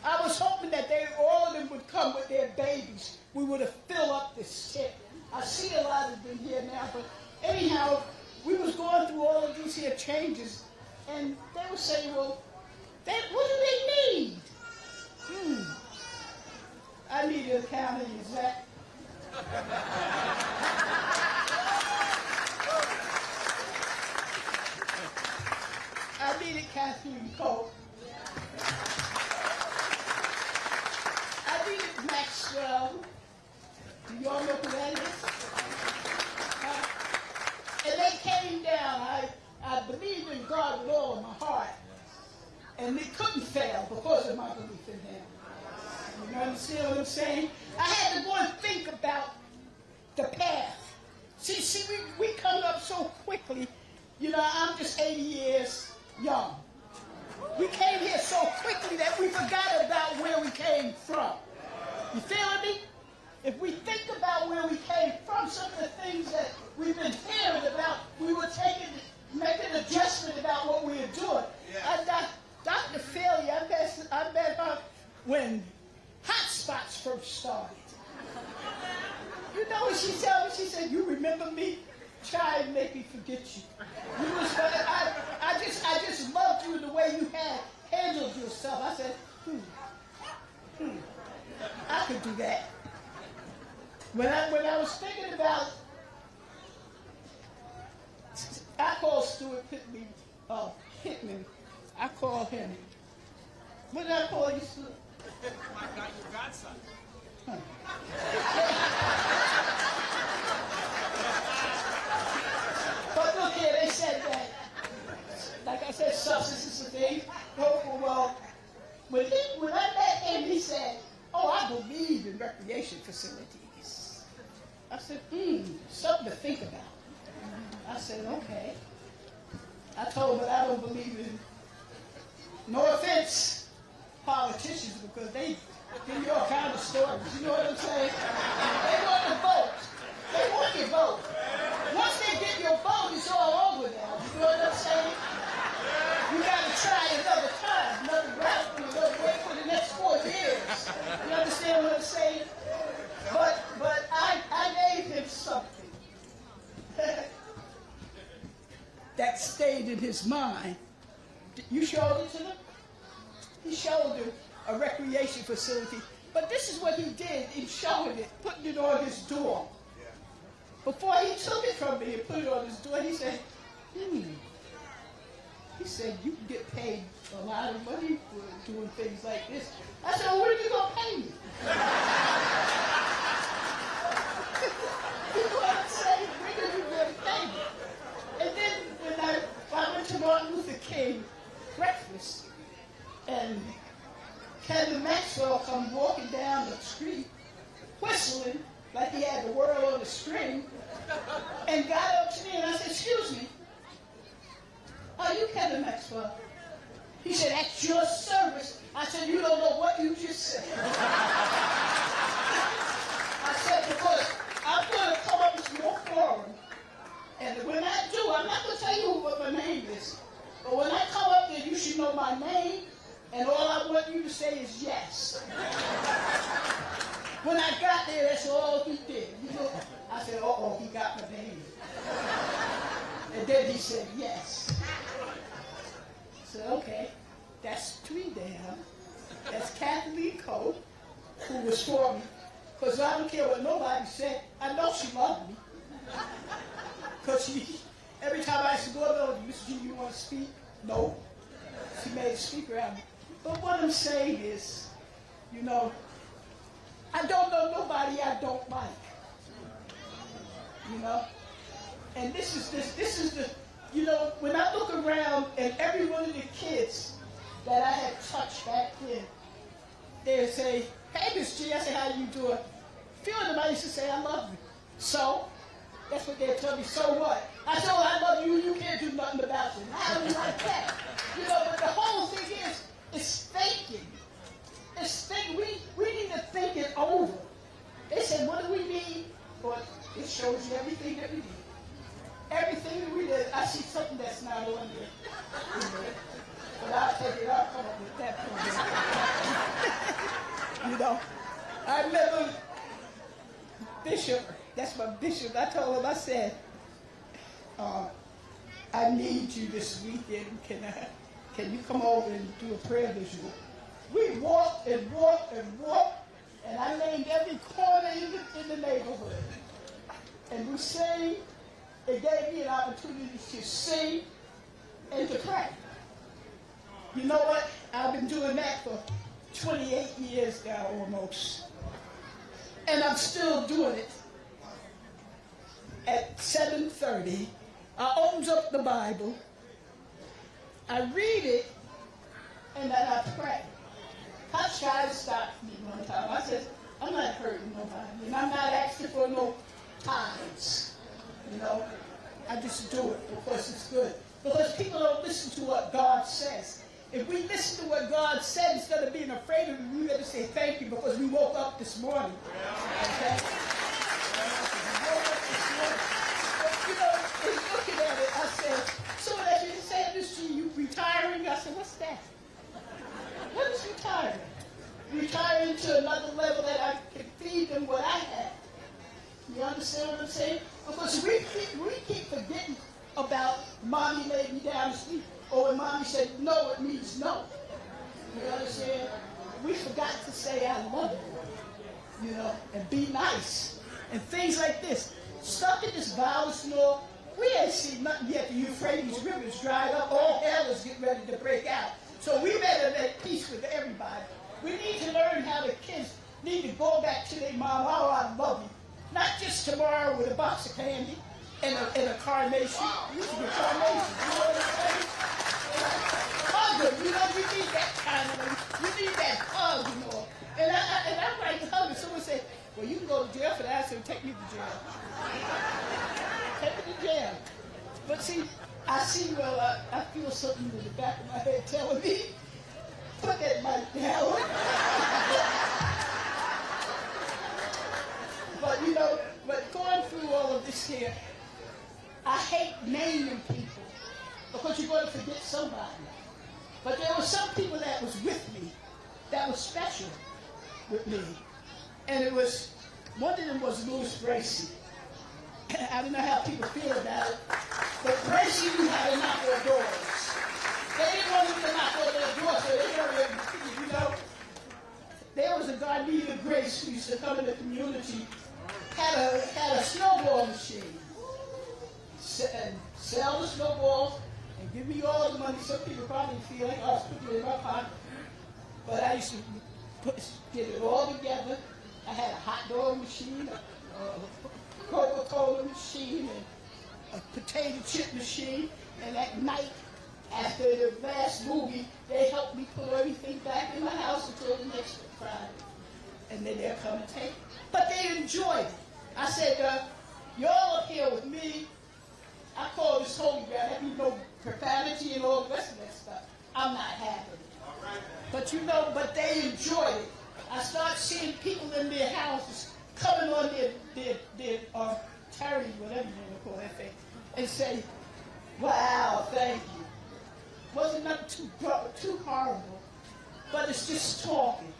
I was hoping that all of them would come with their babies. We would have filled up this tent. I see a lot of them here now, but anyhow, we was going through all of these here changes, and they were saying, well, what do they need? I need an accounting exec. I needed Kathleen Cole. I needed Maxwell. Do y'all know who that is? And they came down. I believed in God with all of my heart. And it couldn't fail because of my belief in Him. You understand what I'm saying? I had to go and think about the path. See, we come up so quickly. You know, I'm just 80 years young. We came here so quickly that we forgot about where we came from. You feeling me? If we think about where we came from, some of the things that we've been hearing about, we were making an adjustment about what we were doing. Yeah. Dr. Philly, I met her when hot spots first started. You know what she told me? She said, you remember me? Try and make me forget you. I just loved you in the way you had handled yourself. I said, I could do that. When I was thinking about, I called Stuart Pittman. I called him. What did I call you, Stuart? Your godson. But look here, they said that, like I said, substance is a thing. Well, when I met him, he said, oh, I believe in recreation facilities. I said, something to think about. I said, okay. I told him that I don't believe in, no offense, politicians, because they give you all kind of stories. You know what I'm saying? They want the vote. They want your vote. Once they get your vote, it's all over now. You know what I'm saying? You got to try another time, another route, another way for the next 4 years. You understand what I'm saying? But I gave him something that stayed in his mind. You showed it to him? He showed him a recreation facility. But this is what he did in showing it, putting it on his door. Before he took it from me and put it on his door, he said, He said, you can get paid a lot of money for doing things like this. I said, well, what are you going to pay me? You know what I'm saying? When are you going to pay me? And then when I went to Martin Luther King breakfast, and Kevin Maxwell come walking down the street, whistling like he had the world on the string, and got up to me and I said, excuse me, are you Kevin Maxwell? He said, at your service. I said, you don't know what you just said. I said, because I'm going to come up to your forum, and when I do, I'm not going to tell you what my name is, but when I come up there, you should know my name, and all I want you to say is yes. When I got there, that's all he did. You know, I said, uh-oh, he got my name. And then he said, yes. I said, okay, that's 3 down. That's Kathleen Cole, who was for me. Because I don't care what nobody said. I know she loved me. Because every time I used to go to Miss G, you want to speak? No. She made a speaker out of me. But what I'm saying is, you know, I don't know nobody I don't like. You know? And this is the, you know, when I look around and every one of the kids that I had touched back then, they would say, hey, Miss G, I say, how you doing? A few of them I used to say, I love you. So, that's what they'll tell me, so what? I said, oh, I love you, you can't do nothing about it. How do you like that? You know, but the whole thing is, it's thinking. It's thinking. We need to think it over. They said, what do we need? But it shows you everything that we need. Everything that we did. I see something that's not on there. But I'll take it, I'll come up with that for you. You know, I remember Bishop, that's my bishop, I told him, I said, I need you this weekend. Can you come over and do a prayer visual? We walked and walked and walked, and I named every corner in the neighborhood. And we sang. It gave me an opportunity to sing and to pray. You know what? I've been doing that for 28 years now, almost. And I'm still doing it. At 7:30, I opens up the Bible, I read it, and then I pray. Coach guy stopped me one time. I said, I'm not hurting nobody, and I'm not asking for no tithes. You know, I just do it because it's good. Because people don't listen to what God says. If we listen to what God said, instead of being afraid of it, we better say thank you because we woke up this morning. Okay? But, you know, in looking at it, I said, so that you say, you retiring? I said, what's that? What is retiring? Retiring to another level that I can feed them what I have. You understand what I'm saying? Because we keep forgetting about mommy laid me down to sleep. Or when mommy said no, it means no. You understand? We forgot to say I love you. You know, and be nice. And things like this. Stuff in this violence law, we ain't seen nothing yet. The Euphrates River is dried up. All hell is getting ready to break out. So we better make peace with everybody. We need to learn how the kids need to go back to their mom. Oh, I love you. Not just tomorrow with a box of candy and a carnation. You should get carnation. You know what I'm saying? Hug them. You know, you need that kind of, you need that hug, you know. And I like to hug, and someone said, well, you can go to jail for that. I said, take me to jail. Take me to jail. But see, I feel something in the back of my head telling me, put that mic down. But you know, but going through all of this here, I hate naming people because you're going to forget somebody. But there were some people that was with me that was special with me. And it was, one of them was Louis Gracie. I don't know how people feel about it, but Gracie knew how to knock on doors. They didn't want him to knock on their doors, so they never, you know. There was a guy named Grace who used to come in the community, had a snowball machine, and sell the snowballs and give me all the money. Some people probably feel like I was putting it in my pocket, but I used to get it all together. I had a hot dog machine, a Coca-Cola machine, and a potato chip machine, and at night, after the last movie, they helped me put everything back in my house until the next Friday. And then they'll come and take it. But they enjoyed it. I said, y'all up here with me, I call this holy ground. That means no profanity and all the rest of that stuff. I'm not having it. But you know, but they enjoyed it. I start seeing people in their houses coming on their charity, whatever you want to call that thing, and say, wow, thank you. Wasn't nothing too horrible, but it's just talking.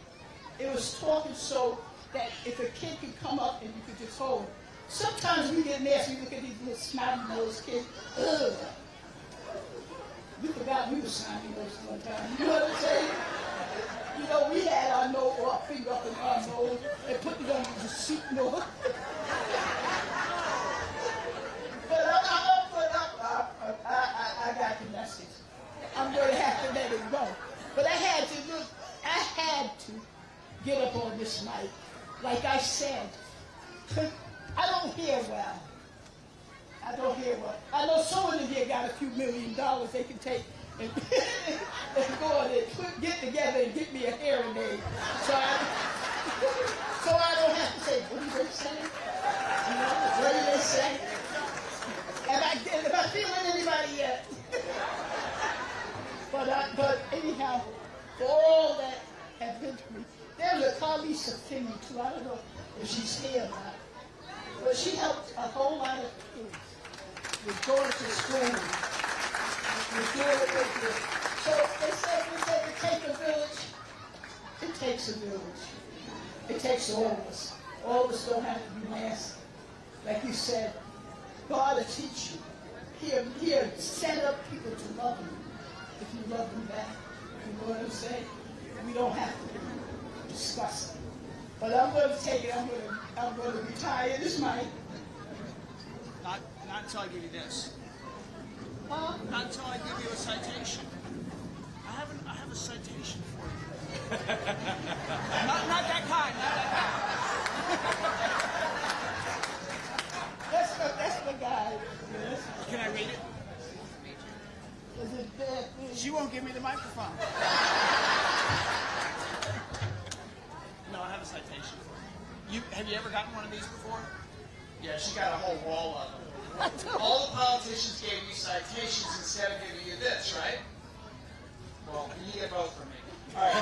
It was talking so that if a kid could come up and you could just hold it. Sometimes we get nasty, we look at these little snotty-nosed kids. Ugh. We forgot we were snotty-nosed one time. You know what I'm saying? You know, we had our finger up in our nose and put it under the seat nose. But I got the message. I'm going to have to let it go. But I had to get up on this mic. Like I said, I don't hear well. I don't hear well. I know someone in here got a few $1 million they can take and, and go and get together and get me a hearing aid. So I don't have to say, what are you going to say? You know, Lisa Finney too. I don't know if she's here or not. But she helped a whole lot of kids with going to school, with doing what they did. So they said it takes a village. It takes a village. It takes all of us. All of us don't have to be nasty. Like you said, God will teach you. He'll set up people to love you if you love them back. You know what I'm saying? We don't have to discuss it. But I'm going to take it. I'm going to retire. This might. Not until I give you this. Huh? Not until I give you a citation. I have a citation for you. not that kind. Not that kind. That's the guy. Yes. Can I read it? Is it bad? She won't give me the microphone. No, I have a citation for you. Have you ever gotten one of these before? Yeah, she got a whole wall of them. All the politicians gave you citations instead of giving you this, right? Well, you get both from me. All right.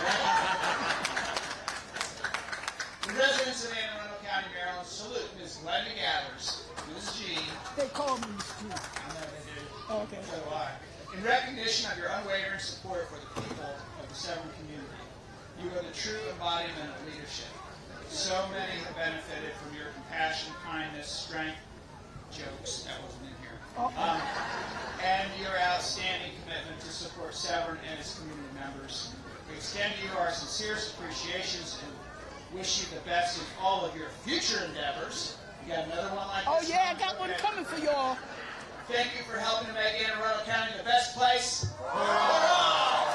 The residents of Anne Arundel County, Maryland, salute Ms. Glenda Gathers, Ms. G. They call me Stu. I know they do. Oh, okay. So do I. In recognition of your unwavering support for the people of the Severn community, you are the true embodiment of leadership. So many have benefited from your compassion, kindness, strength, jokes, that wasn't in here, and your outstanding commitment to support Severn and its community members. We extend to you our sincerest appreciations and wish you the best in all of your future endeavors. You got another one like Oh this? yeah, I got one coming for y'all. Thank you for helping to make Anne Arundel County the best place for all.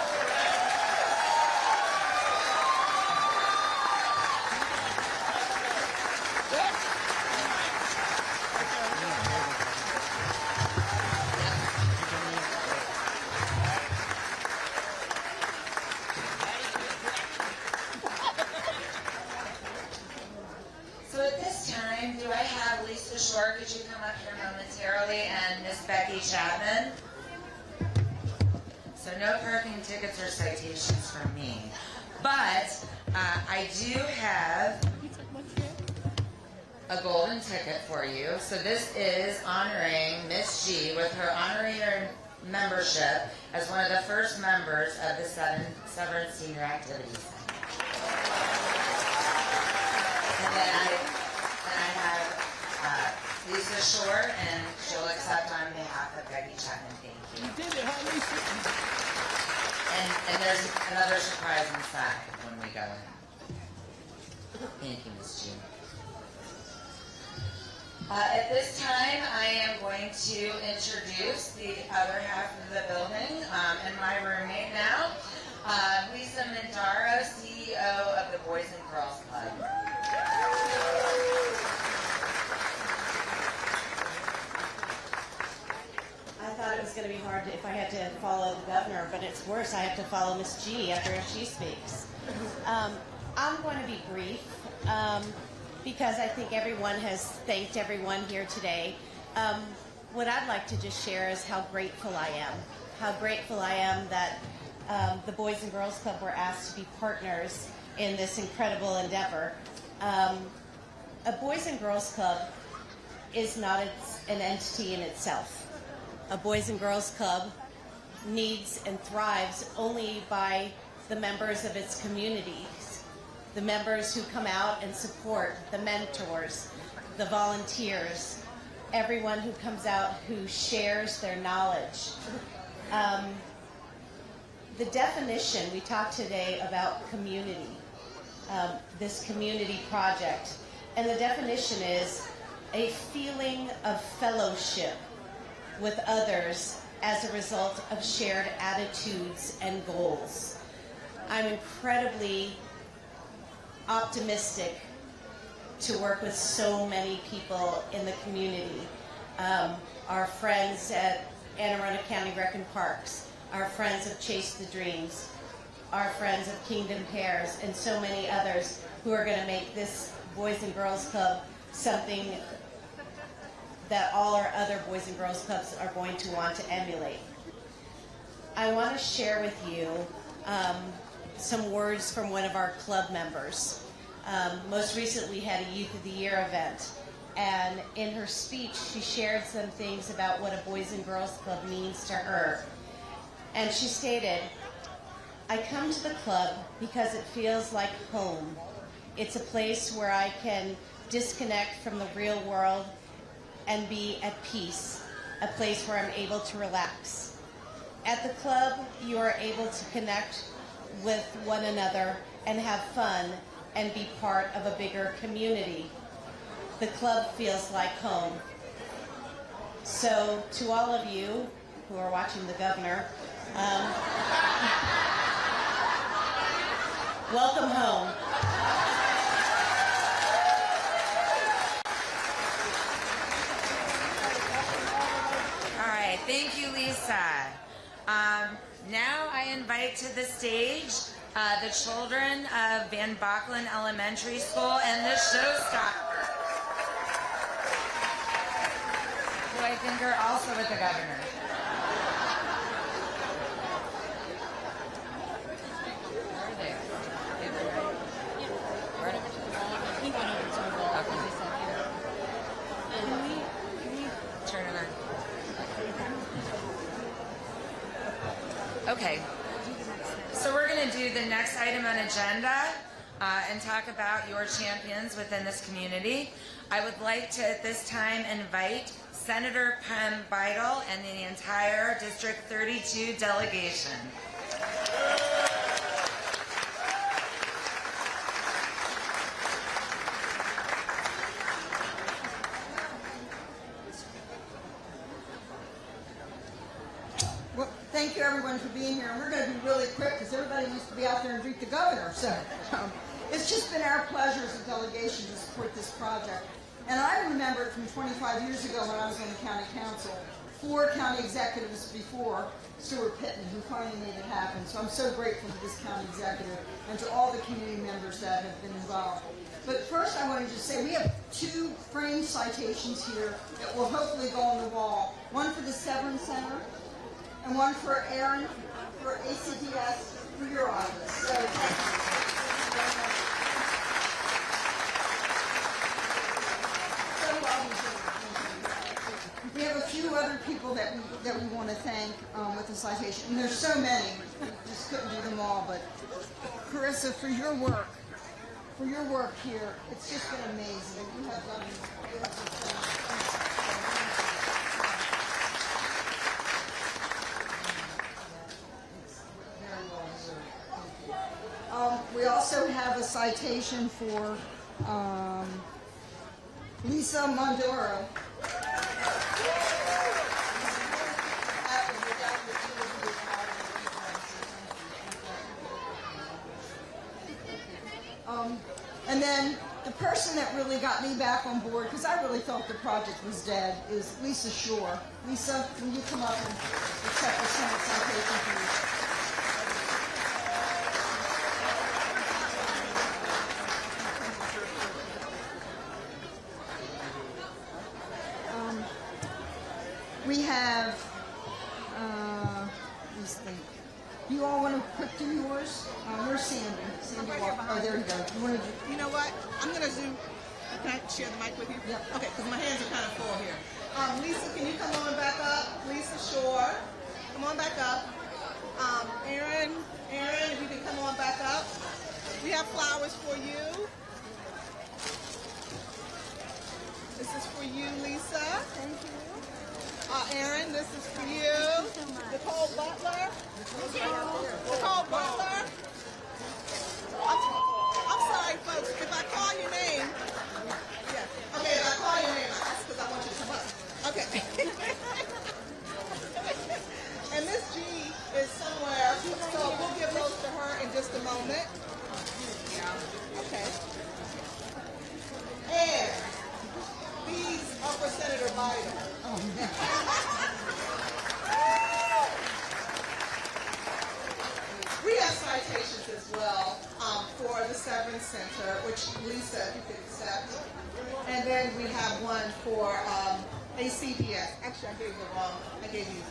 So at this time, do I have Lisa Shore? Could you come up here momentarily, and Miss Becky Chapman? So no parking tickets or citations from me. But I do have a golden ticket for you. So this is honoring Miss G with her honorary membership as one of the first members of the Severn Senior Activities Center. And then I have Lisa Shore, and she'll accept on behalf of Becky Chapman. Thank you. You did it, huh, Lisa? And there's another surprise inside when we go in. Thank you, Ms. G. At this time, I am going to introduce the other half of the building and my roommate now, Lisa Mindaro, CEO of the Boys and Girls Club. I thought it was going to be hard if I had to follow the governor, but it's worse. I have to follow Miss G after she speaks. I'm going to be brief because I think everyone has thanked everyone here today. What I'd like to just share is how grateful I am. How grateful I am that the Boys and Girls Club were asked to be partners in this incredible endeavor. A Boys and Girls Club is not an entity in itself. A Boys and Girls Club needs and thrives only by the members of its communities, the members who come out and support, the mentors, the volunteers, everyone who comes out who shares their knowledge. The definition, we talked today about community, this community project, and the definition is a feeling of fellowship with others as a result of shared attitudes and goals. I'm incredibly optimistic to work with so many people in the community. Our friends at Anne Arundel County Rec and Parks, our friends of Chase the Dreams, our friends of Kingdom Cares, and so many others who are going to make this Boys and Girls Club something that all our other Boys and Girls Clubs are going to want to emulate. I want to share with you some words from one of our club members. Most recently, we had a Youth of the Year event. And in her speech, she shared some things about what a Boys and Girls Club means to her. And she stated, "I come to the club because it feels like home. It's a place where I can disconnect from the real world and be at peace, a place where I'm able to relax. At the club, you are able to connect with one another and have fun and be part of a bigger community. The club feels like home." So to all of you who are watching the governor, welcome home. All right, thank you, Lisa. Now I invite to the stage the children of Van Bachlen Elementary School and the Showstopper, who I think are also with the governor. Where are they? Can we turn it on? Okay. So we're going to do the next item on agenda and talk about your champions within this community. I would like to at this time invite Senator Penn Beidel and the entire District 32 delegation. Well, thank you everyone for being here. And we're going to be really quick because everybody wants to be out there and greet the governor. So it's just been our pleasure as a delegation to support this project. And I remember from 25 years ago when I was on the county council, 4 county executives before Stuart Pittman who finally made it happen. So I'm so grateful to this county executive and to all the community members that have been involved. But first I want to just say we have 2 framed citations here that will hopefully go on the wall. One for the Severn Center and one for Aaron for ACDS for your office. So thank you. We have a few other people that we want to thank with the citation, and there's so many, we just couldn't do them all. But Carissa, for your work here, it's just been amazing. You have done beautiful things. We also have a citation for Lisa Mondoro. And then the person that really got me back on board, because I really thought the project was dead, is Lisa Shore. Lisa, will you come up and accept the Senate citation, please? We have, do you all want to quick do yours? Where's Sandy? Sandy right here behind there you go. You want to do? You know what? I'm going to do. Can I share the mic with you? Yeah. Okay, because my hands are kind of full here. Lisa, can you come on back up? Lisa Shore, come on back up. Aaron, if you can come on back up. We have flowers for you. This is for you, Lisa. Thank you. Aaron, this is for you. Nicole Butler. Nicole Butler. I'm sorry, folks. If I call your name, yeah. Okay, if I call your name, that's because I want you to come up. Okay. And Miss G is somewhere, so we'll give those to her in just a moment. Okay. And these are for Senator Biden. We have citations as well for the Severn Center, which Lisa, if you could accept. And then we have one for ACDS. Actually, I gave you, I meant to give you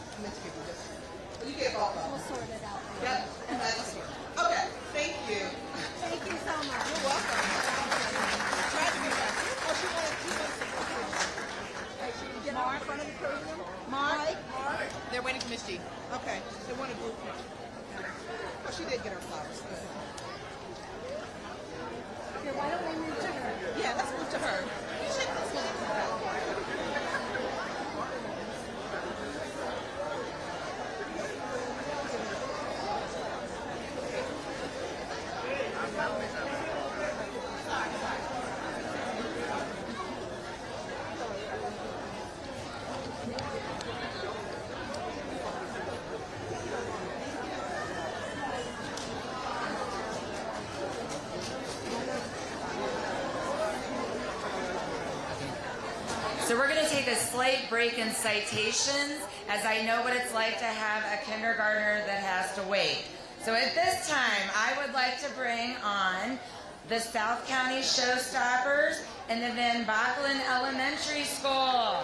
this one. But you gave both of them. We'll sort it out. Yep, and that's okay. Thank you. Thank you so much. You're welcome. empty. Okay, they want a group picture. Okay. Oh, she did get her flowers. Good. Here, why don't we move to her? Yeah, let's move to her. You should let's move to her. So we're going to take a slight break in citations, as I know what it's like to have a kindergartner that has to wait. So at this time, I would like to bring on the South County Showstoppers and the Van Bachelen Elementary School.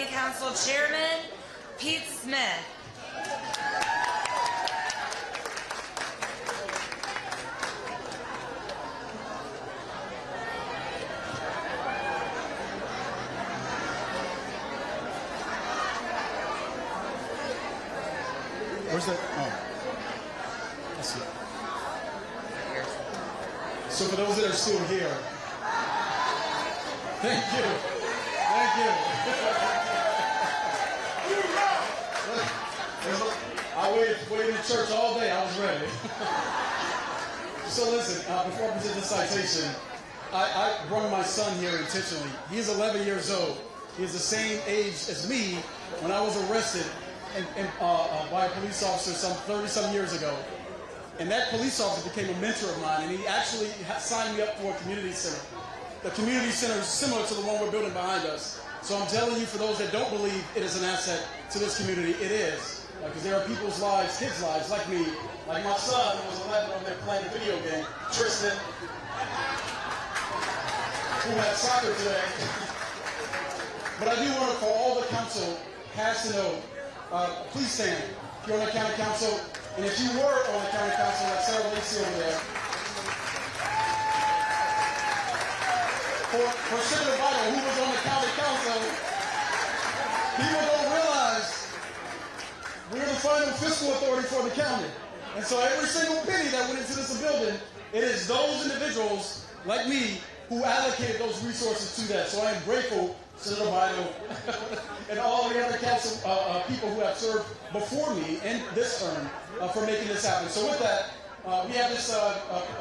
County Council Chairman, Pete Smith. Where's that? Oh. I see. So for those that are still here, thank you. Thank you. I waited in church all day. I was ready. So listen, before I present the citation, I brought my son here intentionally. He's 11 years old. He's the same age as me when I was arrested by a police officer some 30-some years ago. And that police officer became a mentor of mine, and he actually signed me up for a community center. The community center is similar to the one we're building behind us. So I'm telling you, for those that don't believe it is an asset to this community, it is. Because there are people's lives, kids' lives, like me, like my son who was 11 over there playing a video game, Tristan, who had soccer today. But I do want to, for all the council has to know, please stand. If you're on the county council, and if you were on the county council, like Sarah Lacey over there, for Senator Vital, who was on the county council, people don't realize we're the final fiscal authority for the county. And so every single penny that went into this building, it is those individuals like me who allocated those resources to that. So I am grateful, Senator Vital, and all the other council people who have served before me in this term for making this happen. So with that, we have this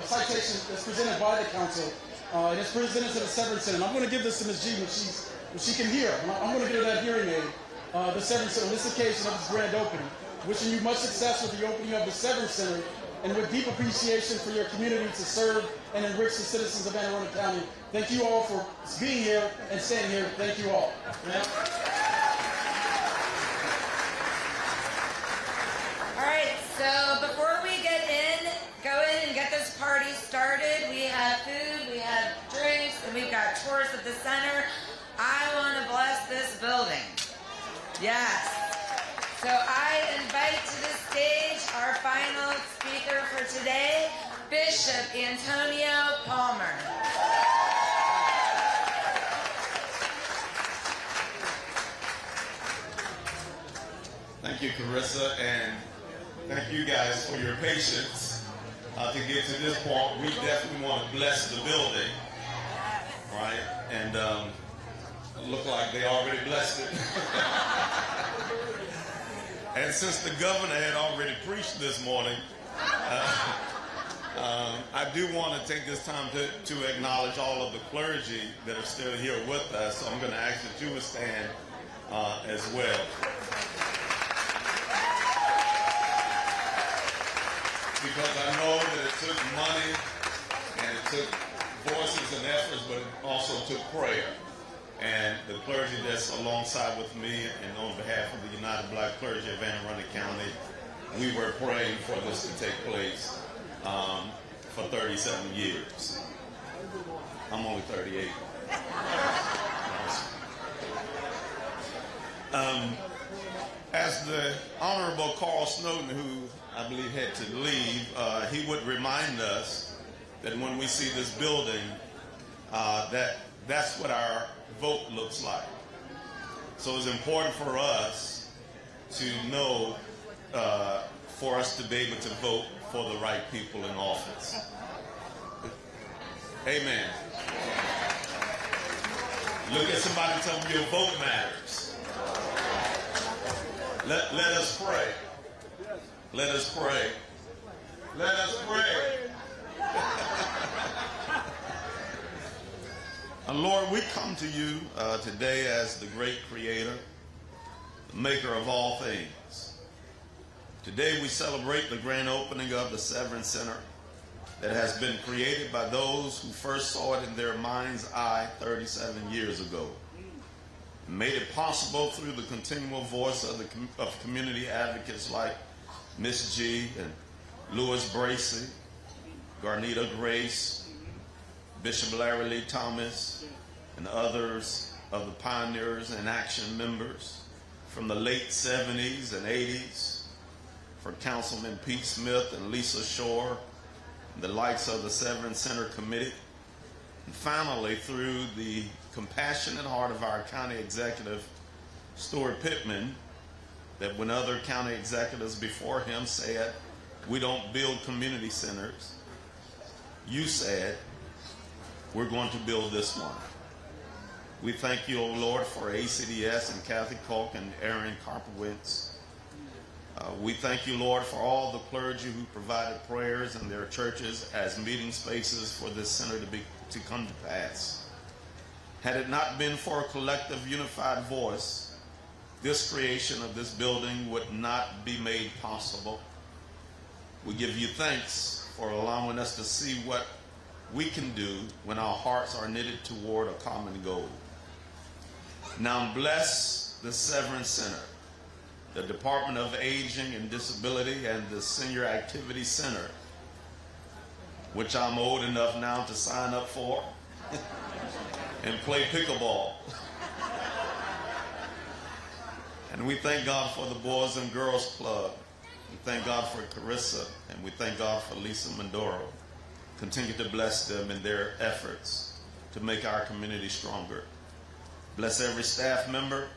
citation that's presented by the council, and it's presented to the Severn Center. And I'm going to give this to Ms. G when she can hear. I'm going to give her that hearing aid. The Severn Center, on this occasion of its grand opening. Wishing you much success with the opening of the Severn Center, and with deep appreciation for your community to serve and enrich the citizens of Anne Arundel County. Thank you all for being here and staying here. Thank you all. All right, so before we go in and get this party started, we have food, we have drinks, and we've got tours of the center. I want to bless this building. Yes. So I invite to the stage our final speaker for today, Bishop Antonio Palmer. Thank you, Carissa, and thank you guys for your patience to get to this point. We definitely want to bless the building, right? And look like they already blessed it. And since the governor had already preached this morning, I do want to take this time to acknowledge all of the clergy that are still here with us. So I'm going to ask that you would stand as well. Because I know that it took money and it took voices and efforts, but it also took prayer. And the clergy that's alongside with me and on behalf of the United Black Clergy of Anne Arundel County, we were praying for this to take place for 37 years. I'm only 38. As the Honorable Carl Snowden, who I believe had to leave, he would remind us that when we see this building, that's what our vote looks like. So it's important for us to know, for us to be able to vote for the right people in office. Amen. Look at somebody and tell them your vote matters. Let us pray. Let us pray. Let us pray. Lord, we come to you today as the great creator, the maker of all things. Today we celebrate the grand opening of the Severn Center that has been created by those who first saw it in their mind's eye 37 years ago. And made it possible through the continual voice of community advocates like Miss G and Louis Bracey, Garnita Grace, Bishop Larry Lee Thomas, and others of the Pioneers in Action members from the late 70s and 80s, for Councilman Pete Smith and Lisa Shore, the likes of the Severn Center Committee, and finally through the compassionate heart of our county executive, Stuart Pittman, that when other county executives before him said, we don't build community centers, you said, we're going to build this one. We thank you, O Lord, for ACDS and Kathy Koch and Aaron Karpowitz. We thank you, Lord, for all the clergy who provided prayers in their churches as meeting spaces for this center to come to pass. Had it not been for a collective unified voice, this creation of this building would not be made possible. We give you thanks for allowing us to see what we can do when our hearts are knitted toward a common goal. Now bless the Severn Center, the Department of Aging and Disability, and the Senior Activity Center, which I'm old enough now to sign up for and play pickleball. And we thank God for the Boys and Girls Club. We thank God for Carissa, and we thank God for Lisa Mandoro. Continue to bless them in their efforts to make our community stronger. Bless every staff member,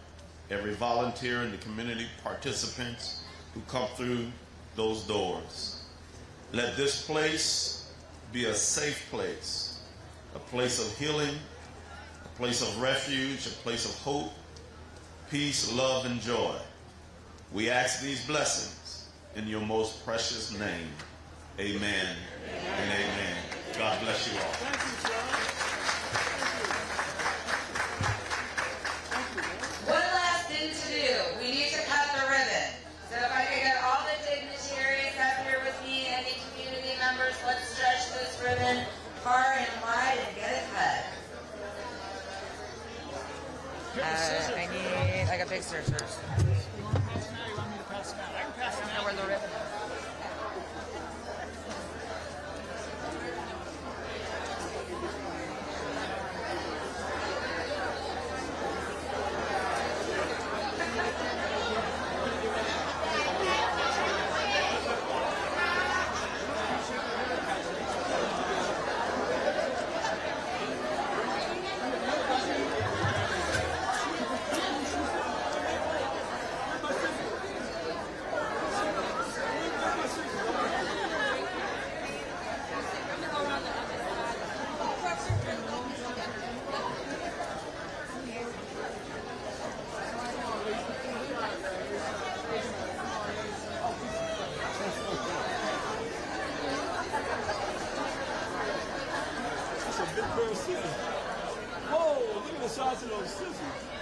every volunteer, and the community participants who come through those doors. Let this place be a safe place, a place of healing, a place of refuge, a place of hope, peace, love, and joy. We ask these blessings in your most precious name. Amen and amen. God bless you all. Thank you, sir. One last thing to do. We need to cut the ribbon. So if I could get all the dignitaries up here with me, any community members, let's stretch this ribbon far and wide and get it cut. I got big scissors. You want to pass them out, or you want me to pass them out? I can pass them out. Where the ribbon is. Whoa, look at the size of those scissors.